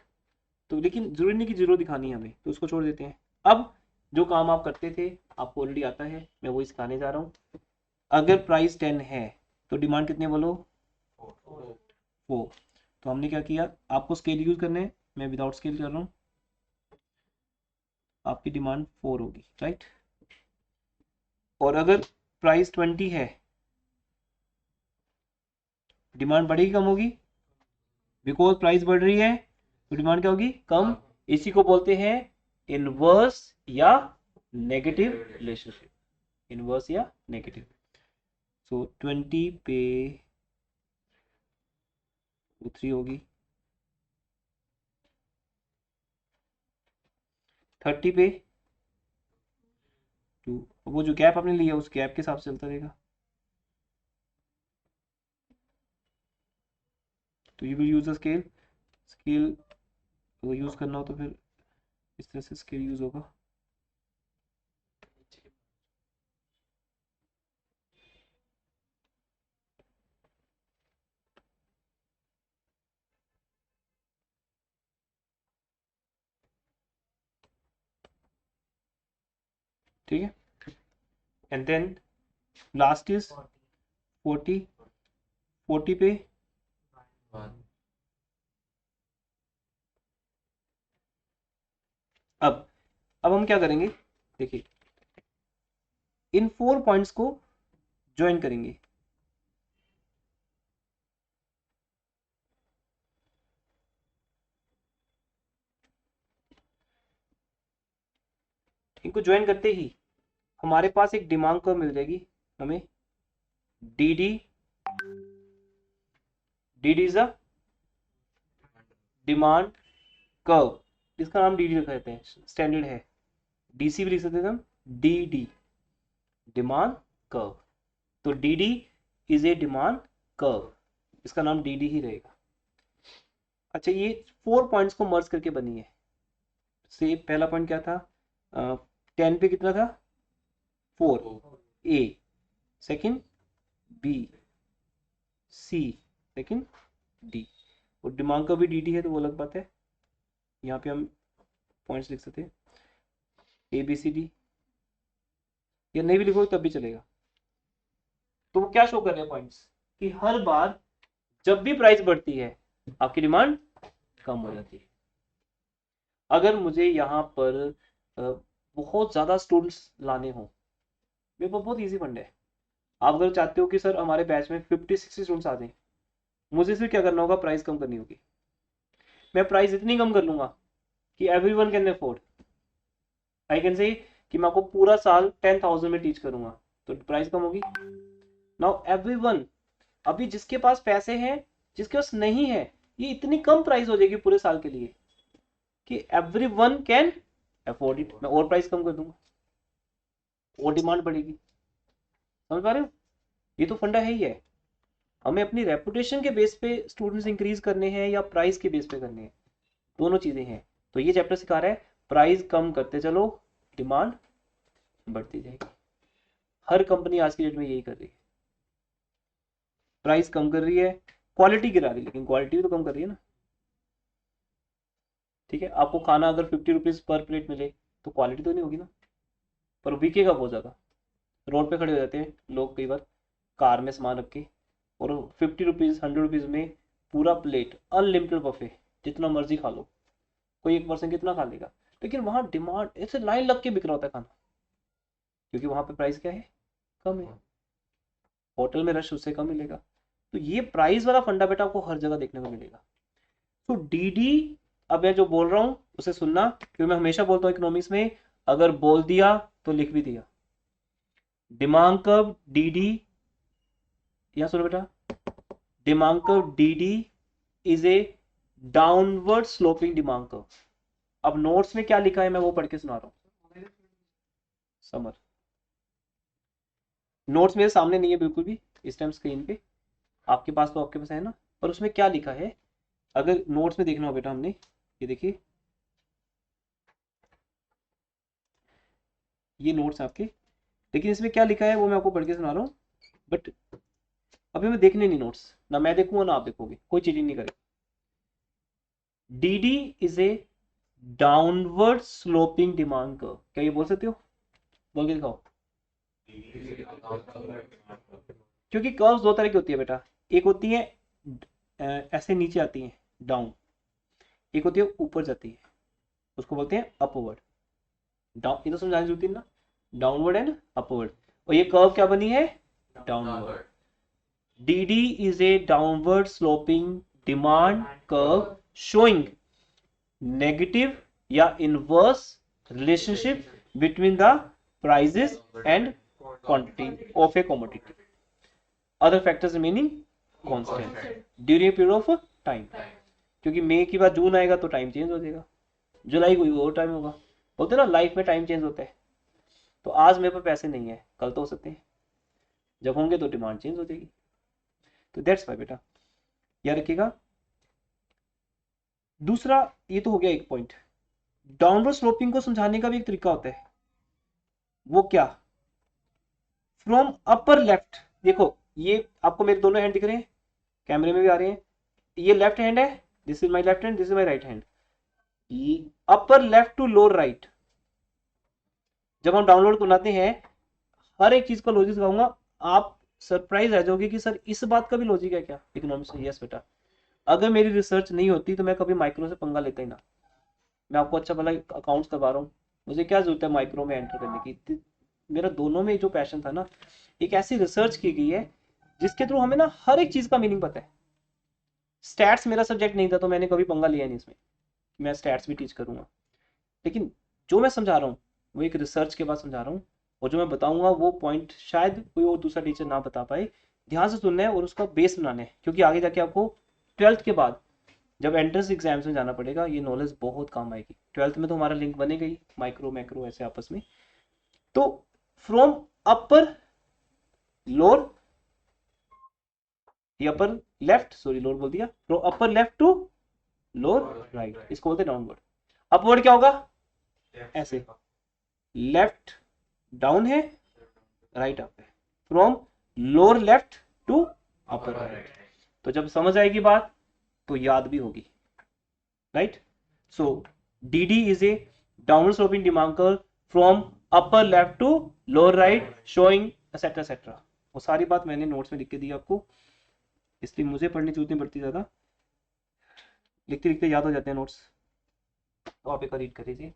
[SPEAKER 1] तो लेकिन जरूरी नहीं कि जीरो दिखानी है हमें, तो उसको छोड़ देते हैं। अब जो काम आप करते थे आपको ऑलरेडी आता है, मैं वही सिखाने जा रहा हूँ। अगर प्राइस 10 है तो डिमांड कितने बोलो, 4। तो हमने क्या किया, आपको स्केल यूज करने हैं, मैं विदाउट स्केल कर रहा हूँ, आपकी डिमांड 4 होगी, राइट। और अगर प्राइस 20 है, डिमांड बढ़ेगी कम होगी, बिकॉज प्राइस बढ़ रही है तो डिमांड क्या होगी, कम। इसी को बोलते हैं इनवर्स या नेगेटिव रिलेशनशिप, इनवर्स या नेगेटिव। सो 20 पे 3 होगी, 30 पे 2, वो जो गैप आपने लिया उस गैप के हिसाब से चलता रहेगा। तो you will use the scale, scale अगर यूज करना हो तो फिर इस तरह से स्केल यूज होगा। ठीक है, एंड देन लास्ट इज 40, 40 पे
[SPEAKER 4] 1
[SPEAKER 1] अब हम क्या करेंगे, देखिए इन 4 पॉइंट्स को ज्वाइन करेंगे। इनको ज्वाइन करते ही हमारे पास एक डिमांड कर्व मिल जाएगी हमें, D D, D D is a demand curve, इसका नाम डी डी रखा जाता है, स्टैंडर्ड है। डीसी भी लिख सकते थे हम, डी डी, डिमांड कर्व। तो D D is a demand curve, इसका नाम डी डी ही रहेगा। अच्छा, ये 4 पॉइंट्स को मर्ज करके बनी है। से पहला पॉइंट क्या था, 10 पे कितना था, 4, ए, सेकंड बी, सी, सेकंड डी। और डिमांड का भी डी डी है तो वो अलग बात है, यहाँ पे हम पॉइंट्स लिख सकते हैं ए बी सी डी, या नहीं भी लिखो तब भी चलेगा। तो वो क्या शो कर रहे हैं पॉइंट्स, कि हर बार जब भी प्राइस बढ़ती है आपकी डिमांड कम हो जाती है। अगर मुझे यहाँ पर बहुत ज्यादा स्टूडेंट्स लाने हो, मेरे पास बहुत इजी फंड है। आप अगर चाहते हो कि सर हमारे बैच में 50-60 स्टूडेंट्स आ जाएं, मुझे सिर्फ क्या करना होगा, प्राइस कम करनी होगी। मैं प्राइस इतनी कम कर लूंगा कि everyone can afford. I can say कि मैं आपको पूरा साल 10,000 में टीच करूंगा, तो प्राइस कम होगी। नाउ एवरीवन, अभी जिसके पास पैसे हैं, जिसके पास नहीं है, ये इतनी कम प्राइस हो जाएगी पूरे साल के लिए कि एवरीवन कैन अफोर्ड इट। मैं और प्राइस कम कर दूंगा और डिमांड बढ़ेगी। समझ पा रहे हो, ये तो फंडा है ही है। हमें अपनी रेपुटेशन के बेस पे स्टूडेंट्स इंक्रीज करने हैं या प्राइस के बेस पे करने हैं, दोनों चीजें हैं। तो ये चैप्टर सिखा रहा है प्राइस कम करते चलो, डिमांड बढ़ती जाएगी। हर कंपनी आज की डेट में यही कर रही है, प्राइस कम कर रही है, क्वालिटी गिरा रही है, लेकिन क्वालिटी भी तो कम कर रही है ना। ठीक है, आपको खाना अगर 50 रुपीज पर प्लेट मिले तो क्वालिटी तो नहीं होगी ना, पर बिकेगा बहुत ज्यादा। रोड पे खड़े हो जाते हैं लोग कई बार कार में सामान रख के, और 50 रुपीज 100 रुपीज में पूरा प्लेट, अनलिमिटेड बफे, जितना मर्जी खा लो, कोई एक पर्सन कितना खा लेगा। लेकिन वहां डिमांड ऐसे लाइन लग के बिक रहा होता है खाना, क्योंकि वहां पे प्राइस क्या है, कम है। होटल में रश उससे कम मिलेगा। तो ये प्राइस वाला फंडा बेटा आपको हर जगह देखने को मिलेगा। तो डी डी, अब मैं जो बोल रहा हूं उसे सुनना, क्योंकि मैं हमेशा बोलता हूँ इकोनॉमिक्स में अगर बोल दिया तो लिख भी दिया। डिमांड कर्व डी डी, यहां सुनो बेटा, demand curve D D is a downward sloping demand curve. अब नोट्स में क्या लिखा है मैं वो पढ़ के सुना रहा हूं। समर नोट्स मेरे सामने नहीं है बिल्कुल भी इस टाइम स्क्रीन पे, आपके पास तो आपके पास है ना, पर उसमें क्या लिखा है अगर नोट्स में देखना हो बेटा हमने, ये देखिए ये नोट्स आपके, लेकिन इसमें क्या लिखा है वो मैं आपको पढ़ के सुना रहा हूँ। बट अभी मैं देखने नहीं नोट्स, ना मैं देखूंगा ना आप देखोगे, कोई चीटिंग नहीं करेगी। DD is a downward sloping demand curve, क्या ये बोल सकते हो? बोल के दिखाओ। क्योंकि कर्व्स दो तरह की होती है बेटा, एक होती है ऐसे नीचे आती है डाउन, एक होती है ऊपर जाती है, उसको बोलते हैं अपवर्ड। डाउन, ये तो समझाने जरूरत है ना, डाउनवर्ड एंड अपवर्ड। और ये कर्व क्या बनी है? Downward. DD is a downward sloping demand curve showing negative या inverse relationship between the prices and quantity of a commodity. Other factors remaining constant during a period of time. क्योंकि मई के बाद जून आएगा तो टाइम चेंज हो जाएगा, जुलाई कोई और टाइम होगा। बोलते ना लाइफ में टाइम चेंज होता है। तो आज मेरे पास पैसे नहीं है, कल तो हो सकते हैं, जब होंगे तो डिमांड चेंज हो जाएगी। तो दैट्स वाई बेटा याद रखिएगा। दूसरा ये तो हो गया एक पॉइंट। डाउनवर्ड स्लोपिंग को समझाने का भी एक तरीका होता है, वो क्या? फ्रॉम अपर लेफ्ट, देखो ये आपको मेरे दोनों हैंड दिख रहे हैं, कैमरे में भी आ रहे हैं, ये लेफ्ट हैंड है, this is my left hand, this is my right hand. Upper left to lower right, जब हम डाउनलोड बनाते हैं हर एक चीज का लॉजिक दिखाऊंगा, आप सरप्राइज रह जाओगे कि सर इस बात का भी लॉजिक है क्या इकोनॉमिक्स में। यस बेटा, अगर मेरी रिसर्च नहीं होती तो मैं कभी माइक्रो से पंगा लेता ही ना। मैं आपको अच्छा भला अकाउंट्स करवा रहा हूँ, मुझे क्या जरूरत है माइक्रो में एंटर करने की। मेरा दोनों में जो पैशन था ना, एक ऐसी रिसर्च की गई है जिसके थ्रू हमें ना हर एक चीज का मीनिंग पता है। स्टैट्स मेरा सब्जेक्ट नहीं था तो मैंने कभी पंगा लिया नहीं इसमें, मैं स्टैट्स भी टीच करूंगा। लेकिन जो मैं समझा रहा हूँ वो एक रिसर्च के बाद समझा रहा हूँ, और जो मैं बताऊंगा वो पॉइंट शायद कोई और दूसरा टीचर ना बता पाए। ध्यान से सुनना है और उसका बेस बनाना है, क्योंकि आगे जाके आपको 12th के बाद जब एंट्रेंस एग्जाम्स में जाना पड़ेगा ये नॉलेज बहुत काम आएगी। 12th में तो हमारा लिंक बनेगा ही, माइक्रो मैक्रो ऐसे आपस में। तो from upper lower, upper left, sorry lower बोल दिया, from upper left to lower right, इसको बोलते हैं डाउनवर्ड। अपवर्ड क्या होगा? ऐसे लेफ्ट डाउन है, राइट अप है, from lower left to upper right. तो जब समझ आएगी बात तो याद भी होगी, right. So DD is a downward sloping demand curve from upper left to lower right showing etcetera etcetera. वो सारी बात मैंने नोट्स में लिख के दी आपको, इसलिए मुझे पढ़ने की जरूरत नहीं पड़ती ज्यादा, लिखते लिखते याद हो जाते हैं नोट्स। तो आप एक रीड कर लीजिए,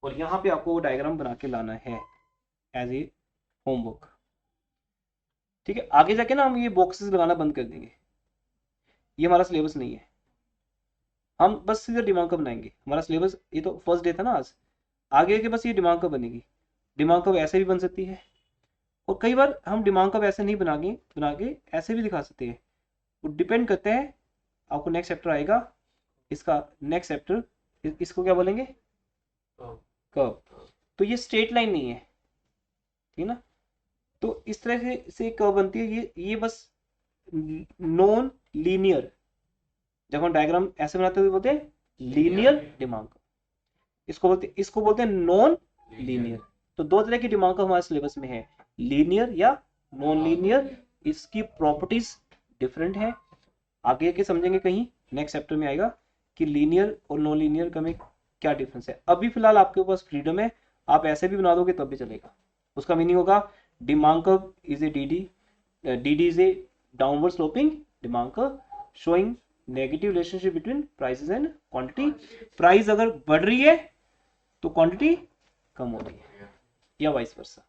[SPEAKER 1] और यहाँ पे आपको डायग्राम बना के लाना है एज ए होमवर्क, ठीक है। आगे जाके ना हम ये बॉक्सेस लगाना बंद कर देंगे, ये हमारा सिलेबस नहीं है, हम बस सीधा डिमांड का बनाएंगे। हमारा सिलेबस ये तो फर्स्ट डे था ना आज, आगे के बस ये डिमांड का बनेगी। डिमांड का ऐसे भी बन सकती है, और कई बार हम डिमांड का ऐसे नहीं बना के ऐसे भी दिखा सकते हैं, वो डिपेंड करते हैं। आपको नेक्स्ट चैप्टर आएगा, इसका नेक्स्ट चैप्टर, इसको क्या बोलेंगे? कर्व। तो ये स्ट्रेट लाइन नहीं है, ठीक है ना। तो इस तरह से कर्व बनती है, ये बस नॉन लीनियर, जब हम डायग्राम ऐसे बनाते हुए बोलते हैं लीनियर डिमांड कर्व, इसको बोलते हैं नॉन लीनियर। तो दो तरह की डिमांड कर्व हमारे सिलेबस में है, लीनियर या नॉन लीनियर। इसकी प्रॉपर्टीज डिफरेंट है, आगे के समझेंगे कहीं नेक्स्ट चैप्टर में आएगा कि लीनियर और नॉन लीनियर का में क्या डिफरेंस है। अभी फिलहाल आपके पास फ्रीडम है, आप ऐसे भी बना दोगे तब भी चलेगा। उसका मीनिंग होगा demand curve is a DD is a downward sloping demand curve showing negative relationship between prices and quantity. Price अगर बढ़ रही है तो क्वांटिटी कम हो रही है, या वाइस वर्सा।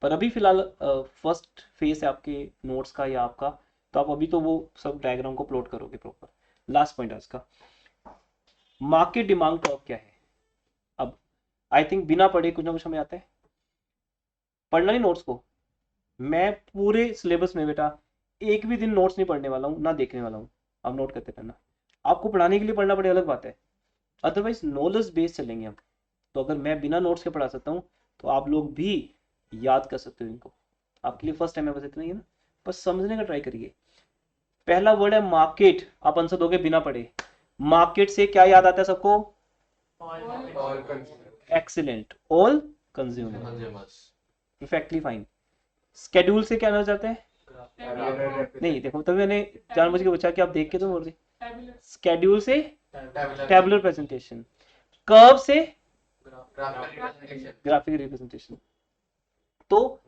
[SPEAKER 1] पर अभी फिलहाल फर्स्ट फेज है आपके नोट्स का या आपका, तो आप अभी तो वो सब डायग्राम को प्लॉट करोगे प्रॉपर। लास्ट पॉइंट आज का, मार्केट डिमांड कर्व क्या है। अब आई थिंक बिना पढ़े कुछ ना कुछ हमें आता है, पढ़ना नहीं नोट्स को। मैं पूरे सिलेबस में बेटा एक भी दिन नोट्स नहीं पढ़ने वाला हूँ, ना देखने वाला हूँ। आप नोट करते रहना, आपको पढ़ाने के लिए पढ़ना पड़े अलग बात है, अदरवाइज नॉलेज बेस चलेंगे हम। तो अगर मैं बिना नोट्स के पढ़ा सकता हूँ तो आप लोग भी याद कर सकते हो इनको। आपके लिए फर्स्ट टाइम है, बस इतना ही है ना, बस समझने का ट्राई करिए। पहला वर्ड है मार्केट, आप आंसर दोगे बिना पढ़े। मार्केट से क्या याद आता है सबको? Excellent, all consumer, perfectly fine. Schedule से क्या नजर आता है? नहीं देखो, तभी मैंने जानबूझ के पूछा कि आप देख के तो बोल रहे। स्केड्यूल से टेबुलर प्रेजेंटेशन, कर्व से ग्राफिक रिप्रेजेंटेशन। तो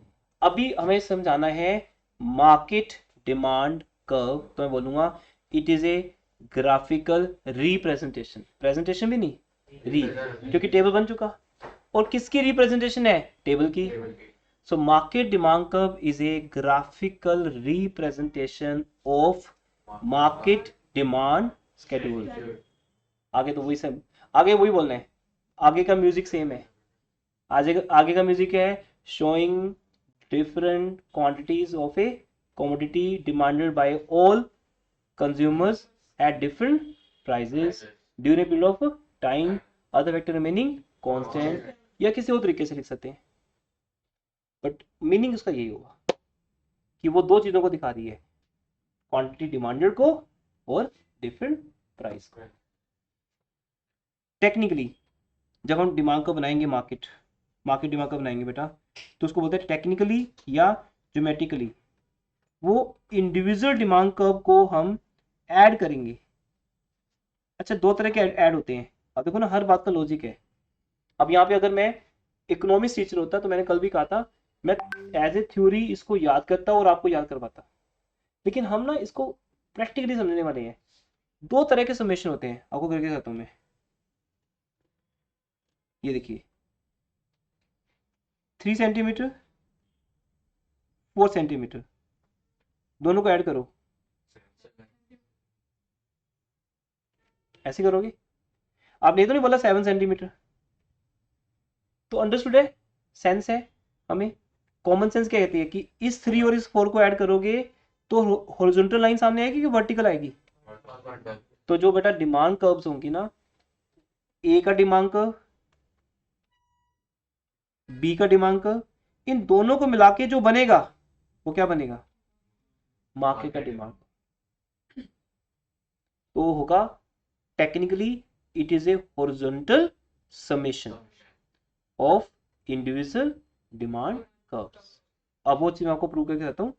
[SPEAKER 1] अभी हमें समझाना है मार्केट डिमांड कर्व। तो मैं बोलूंगा it is a graphical representation, presentation भी नहीं री, क्योंकि टेबल बन चुका। और किसकी रिप्रेजेंटेशन है? टेबल की। So market demand curve is a graphical representation of market demand schedule. आगे तो वही सब, आगे वही बोलना है, आगे का म्यूजिक सेम है। आगे का म्यूजिक है showing different quantities of a commodity demanded by all consumers at different prices during a period of time, other factor remaining constant, या किसी और तरीके से लिख सकते हैं, बट मीनिंग उसका यही होगा कि वो दो चीजों को दिखा रही है, क्वांटिटी डिमांडेड को और डिफरेंट प्राइस को। टेक्निकली जब हम डिमांड को बनाएंगे, मार्केट डिमांड को बनाएंगे बेटा, तो उसको बोलते हैं टेक्निकली या ज्योमेट्रिकली। वो इंडिविजुअल डिमांड कर्व को हम ऐड करेंगे। अच्छा, दो तरह के ऐड होते हैं। अब देखो ना, हर बात का लॉजिक है। अब यहाँ पे अगर मैं इकोनॉमिक्स टीचर होता तो मैंने कल भी कहा था, मैं एज ए थ्योरी इसको याद करता और आपको याद करवाता, लेकिन हम ना इसको प्रैक्टिकली समझने वाले हैं। दो तरह के समेशन होते हैं, आपको करके कहता हूँ मैं। ये देखिए 3 सेंटीमीटर 4 सेंटीमीटर, दोनों को ऐड करो, ऐसे करोगे। आपने तो नहीं बोला 7 सेंटीमीटर, तो अंडरस्टूड है, सेंस है। हमें कॉमन सेंस क्या कहती है कि इस 3 और इस 4 को ऐड करोगे तो हॉरिजॉन्टल लाइन सामने आएगी कि वर्टिकल आएगी? तो जो बेटा डिमांड कर्व्स होंगी ना, ए का डिमांड कर्व, बी का डिमांड कर्व, इन दोनों को मिला के जो बनेगा वो क्या बनेगा? मार्केट का डिमांड। तो होगा technically it is a horizontal summation of individual demand curves. अब वो चीज मैं आपको प्रूव करके देता हूँ।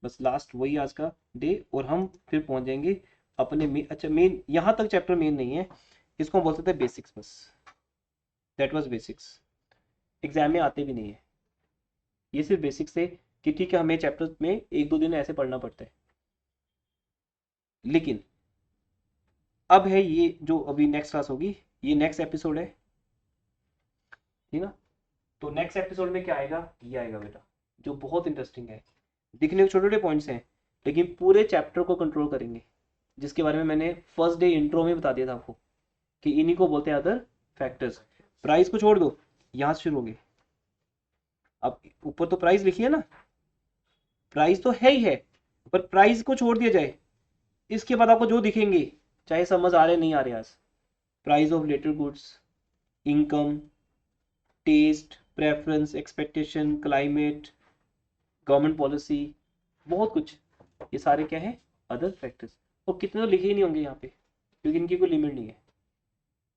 [SPEAKER 1] बस लास्ट वही आज का डे, और हम फिर पहुंच जाएंगे अपने मेन। अच्छा, मेन यहाँ तक चैप्टर मेन नहीं है, इसको हम बोल सकते हैं बेसिक्स। बस दैट वाज बेसिक्स, एग्जाम में आते भी नहीं है। ये सिर्फ बेसिक्स है कि ठीक है, हमें चैप्टर में 1-2 दिन ऐसे पढ़ना पड़ता है, लेकिन अब है ये जो अभी नेक्स्ट क्लास होगी, ये नेक्स्ट एपिसोड है, ठीक ना? तो नेक्स्ट एपिसोड में क्या आएगा? ये आएगा बेटा, जो बहुत इंटरेस्टिंग है। दिखने को छोटे छोटे पॉइंट्स हैं, लेकिन पूरे चैप्टर को कंट्रोल करेंगे, जिसके बारे में मैंने फर्स्ट डे इंट्रो में बता दिया था आपको कि इन्हीं को बोलते हैं अदर फैक्टर्स। प्राइस को छोड़ दो, यहाँ से शुरू होंगे। अब ऊपर तो प्राइस लिखी है ना, प्राइस तो है ही है, पर प्राइस को छोड़ दिया जाए, इसके बाद आपको जो दिखेंगे, चाहे समझ आ रहे नहीं आ रहे, आज price of letter goods, income, taste, preference, expectation, climate, government policy, बहुत कुछ, ये सारे क्या है? Other factors. और कितने तो लिखे ही नहीं होंगे यहाँ पे, क्योंकि इनकी कोई लिमिट नहीं है।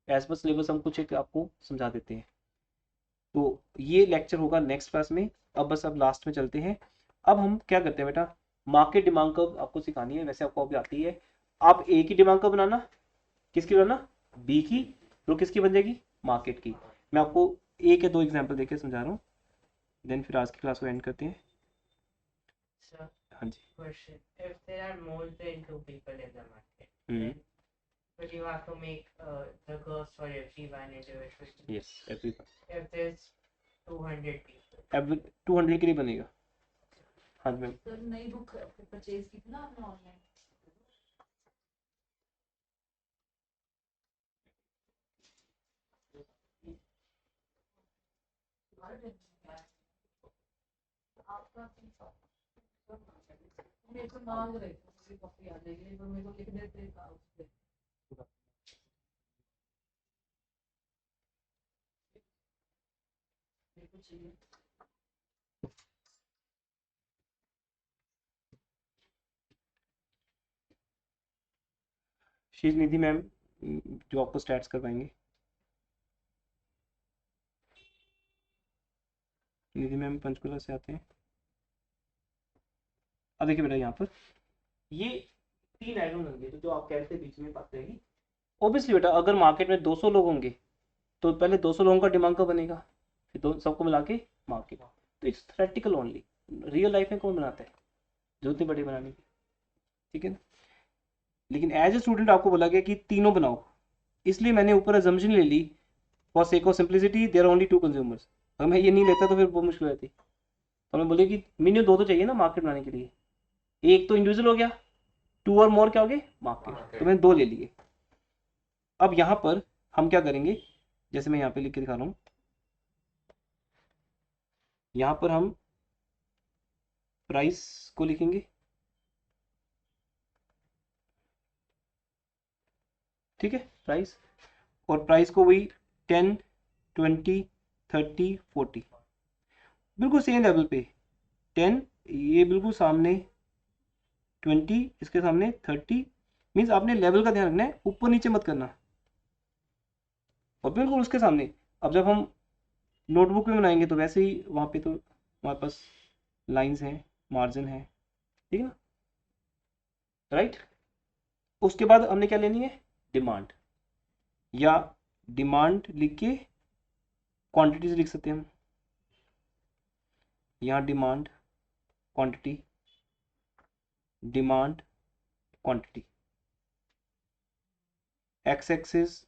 [SPEAKER 1] एज पर सिलेबस हम कुछ एक आपको समझा देते हैं। तो ये लेक्चर होगा नेक्स्ट क्लास में। अब बस अब लास्ट में चलते हैं। अब हम क्या करते हैं बेटा, मार्केट डिमांड कर्व आपको सिखानी है, वैसे आपको अभी आती है। आप ए की डिमांड कर्व बनाना, किसकी बनाना? बी की, तो किसकी बन जाएगी? मार्केट की। मैं आपको एक या दो एग्जांपल देके समझा रहा हूँ, देन फिर आज की क्लास को एंड करते हैं।
[SPEAKER 3] Sir,
[SPEAKER 1] हाँ जी।
[SPEAKER 3] question. If there are more than 2 people in the market,
[SPEAKER 1] hmm,
[SPEAKER 3] then but you have to make the curves for everyone individually.
[SPEAKER 1] Yes, every
[SPEAKER 3] If there's 200 people,
[SPEAKER 1] 200 के लिए बनेगा। हाँ जी मैम।
[SPEAKER 5] सर नई book purchase की थी ना आपने online? आपका मेरे को मांग रहे थे मुझे कॉपी आ जाएगी, नहीं तो मेरे को लिख देते का उस पे। मेरे को चाहिए।
[SPEAKER 1] शीज निधि मैम जो आपको स्टैट्स करवाएंगे। निधि मैम पंचकुला से आते हैं। अब देखिए बेटा यहाँ पर ये 3 आइटम होंगे, तो जो आप कह रहे थे बीच में बात रहेगी। ऑब्वियसली बेटा अगर मार्केट में 200 लोग होंगे तो पहले 200 लोगों का डिमांड कब बनेगा, फिर सबको मिला के मार्केट। तो it's theoretical only, real life में कौन बनाता है, जरूरत नहीं बड़ी बनाने की, ठीक है ना। लेकिन एज ए स्टूडेंट आपको बोला गया कि तीनों बनाओ, इसलिए मैंने ऊपर अजम्पशन ले ली for sake of simplicity there are only 2 consumers. अगर मैं ये नहीं लेता तो फिर बहुत मुश्किल रहती, तो मैं बोले कि मिनिमम 2 तो चाहिए ना मार्केट बनाने के लिए, एक तो इंडिविजुअल हो गया, 2 और मोर क्या हो गए मार्केट, तो मैंने 2 ले लिए। अब यहाँ पर हम क्या करेंगे, जैसे मैं यहाँ पे लिख के दिखा रहा हूँ, यहाँ पर हम प्राइस को लिखेंगे, ठीक है, प्राइस, और प्राइस को वही 10, 20, 30, 40 बिल्कुल सेम लेवल पे, 10 ये बिल्कुल सामने, 20 इसके सामने, 30 मीन्स आपने लेवल का ध्यान रखना है, ऊपर नीचे मत करना, और बिल्कुल उसके सामने। अब जब हम नोटबुक में बनाएंगे तो वैसे ही वहाँ पे तो हमारे पास लाइंस हैं, मार्जिन है, ठीक है ना, राइट। उसके बाद हमने क्या लेनी है, डिमांड, या डिमांड लिख के क्वांटिटीज लिख सकते हैं हम, यहाँ demand quantity, demand quantity, X axis,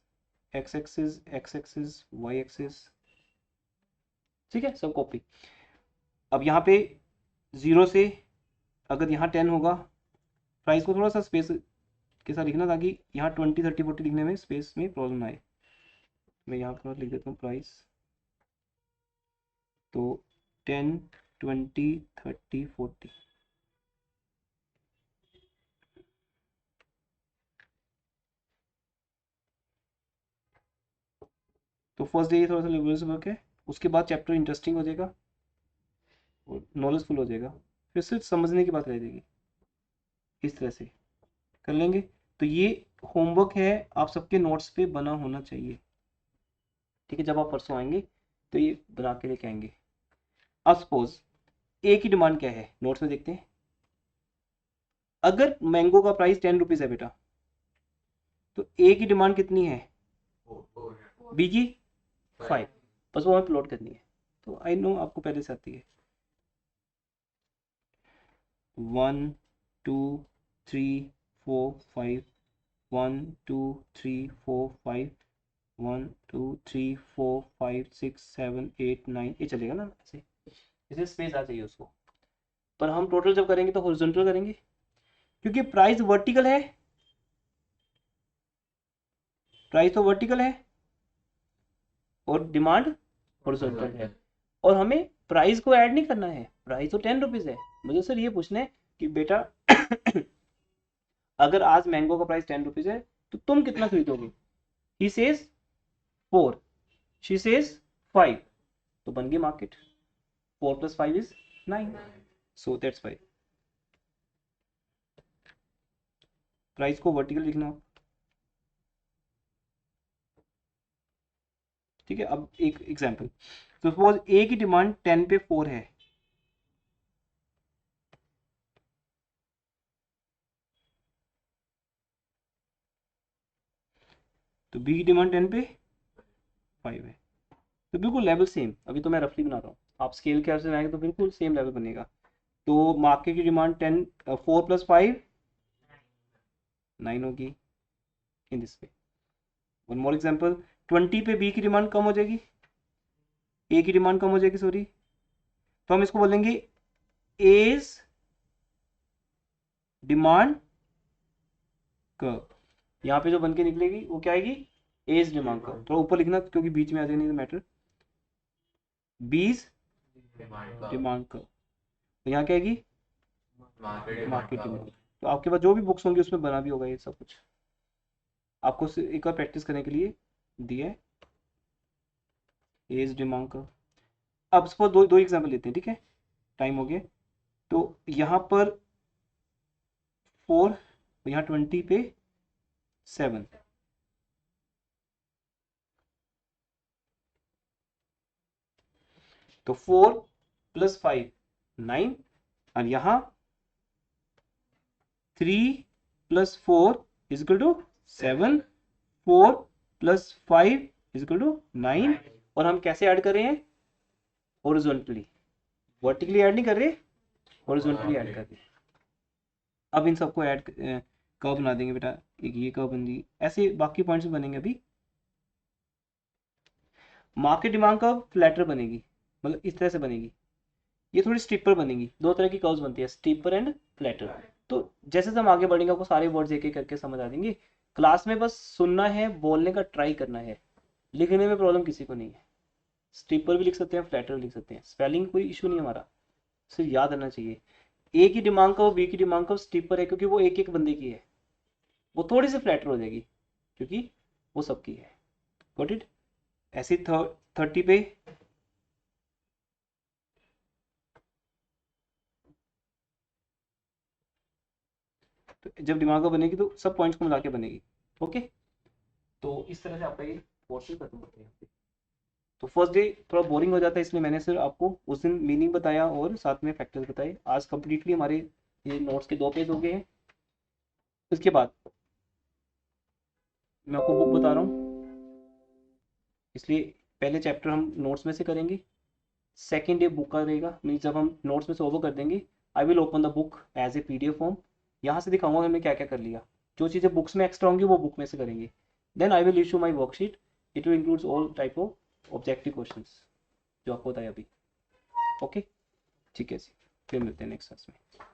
[SPEAKER 1] X axis, X axis, Y axis, ठीक है, सब कॉपी। अब यहाँ पे 0 से अगर यहाँ 10 होगा, प्राइस को थोड़ा सा स्पेस के साथ लिखना ताकि यहाँ 20, 30, 40 लिखने में स्पेस में प्रॉब्लम आए। मैं यहाँ पर लिख देता हूँ प्राइस, तो 10, 20, 30, 40, तो फर्स्ट डे ये थोड़ा सा लेवल्स वर्क है, उसके बाद चैप्टर इंटरेस्टिंग हो जाएगा और नॉलेजफुल हो जाएगा, फिर सिर्फ समझने की बात रह जाएगी, इस तरह से कर लेंगे। तो ये होमवर्क है, आप सबके नोट्स पे बना होना चाहिए, ठीक है, जब आप परसों आएंगे तो ये बना के लेके आएंगे। अब सपोज ए की डिमांड क्या है, नोट्स में देखते हैं। अगर मैंगो का प्राइस 10 रुपीज है बेटा, तो ए की डिमांड कितनी है, बी की 5, बस वो हमें प्लॉट करनी है। तो आई नो आपको पहले से आती है, 1, 2, 3, 4, 5, 1, 2, 3, 4, 5, 1, 2, 3, 4, 5, 6, 7, 8, 9, ये चलेगा ना ऐसे, इसे स्पेस आ चाहिए उसको। पर हम टोटल जब करेंगे तो हॉरिजॉन्टल करेंगे, क्योंकि प्राइस वर्टिकल है, प्राइस तो वर्टिकल है और डिमांड हॉरिजॉन्टल है, और हमें प्राइस को ऐड नहीं करना है, प्राइस तो 10 रुपीज है। मुझे सर ये पूछना है कि बेटा अगर आज मैंगो का प्राइस 10 रुपीज है तो तुम कितना खरीदोगे, ही सेज 4, शी सेज 5, तो बन गई market, 4 + 5 is 9, so that's why price को वर्टिकल लिखना, ठीक है। अब एक एग्जांपल, तो सपोज ए की डिमांड 10 पे 4 है, तो बी की डिमांड 10 पे 5 है, तो बिल्कुल लेवल सेम। अभी तो मैं रफली बना रहा हूँ, आप स्केल के हिसाब से बनाएंगे तो बिल्कुल सेम लेवल बनेगा। तो मार्केट की डिमांड 10, 4 + 5 9 होगी in this way. One more example, 20 पे बी की डिमांड कम हो जाएगी, ए की डिमांड कम हो जाएगी, सॉरी, तो हम इसको बोलेंगे एज डिमांड कर्व। यहाँ पे जो बन के निकलेगी वो क्या आएगी, एज डिमांड कर्व। थोड़ा ऊपर लिखना क्योंकि बीच में आ जाएगी, नहीं मैटर, बीज डिमांड कर्व, तो यहाँ क्या आएगी, मार्केट डिमांड। तो आपके पास जो भी बुक्स होंगी उसमें बना भी होगा ये सब कुछ, आपको एक बार प्रैक्टिस करने के लिए दिया है, एज डिमांड कर्व। अब सपोज दो एग्जांपल लेते हैं, ठीक है, टाइम हो गया। तो यहाँ पर 4, यहाँ 20 पे 7, तो 4 + 5 9, और यहाँ 3 + 4 = 7, 4 + 5 = 9, और हम कैसे ऐड कर रहे हैं? हॉरिजॉन्टली, वर्टिकली ऐड नहीं कर रहे, हॉरिजॉन्टली ऐड कर रहे हैं। अब इन सबको ऐड कर्व बना देंगे बेटा, एक ये कर्व बन गई, ऐसे बाकी पॉइंट्स भी बनेंगे। अभी मार्केट डिमांड कर्व फ्लैटर बनेगी, मतलब इस तरह से बनेगी। ये थोड़ी स्टीपर बनेगी, दो तरह की कर्व्स बनती है, स्टीपर एंड फ्लैटर। तो जैसे हम आगे बढ़ेंगे आपको सारे वर्ड्स एक एक करके समझ आ जाएंगे। क्लास में बस सुनना है, बोलने का ट्राई करना है, लिखने में प्रॉब्लम किसी को नहीं है। स्टीपर भी लिख सकते हैं, फ्लैटर लिख सकते हैं, स्पेलिंग कोई इशू नहीं हमारा, सिर्फ याद रहना चाहिए। ए की डिमांड कर्व, बी की डिमांड कर्व स्टीपर है क्योंकि वो एक एक बंदे की है, वो थोड़ी सी फ्लैटर हो जाएगी क्योंकि वो सबकी है। Got it? ऐसे 30 पे तो जब डिमांड कर्व बनेगी तो सब पॉइंट्स को मिला के बनेगी। ओके, तो इस तरह से आपका ये पोर्शन खत्म होता है। तो फर्स्ट डे थोड़ा बोरिंग हो जाता है, इसलिए मैंने सिर्फ आपको उस दिन मीनिंग बताया और साथ में फैक्टर्स बताए। आज कंप्लीटली हमारे ये नोट्स के 2 पेज हो गए हैं। उसके बाद मैं आपको बुक बता रहा हूँ, इसलिए पहले चैप्टर हम नोट्स में से करेंगे, सेकेंड डे बुक का रहेगा। मीन्स जब हम नोट्स में से ओवर कर देंगे, I will open the book as a PDF form, यहाँ से दिखाऊंगा हमने क्या क्या कर लिया। जो चीज़ें बुक्स में एक्स्ट्रा होंगी वो बुक में से करेंगे। Then I will issue my worksheet, it will includes all type of objective questions जो आपको बताया अभी। ओके, ठीक है जी, फिर मिलते हैं नेक्स्ट क्लास में।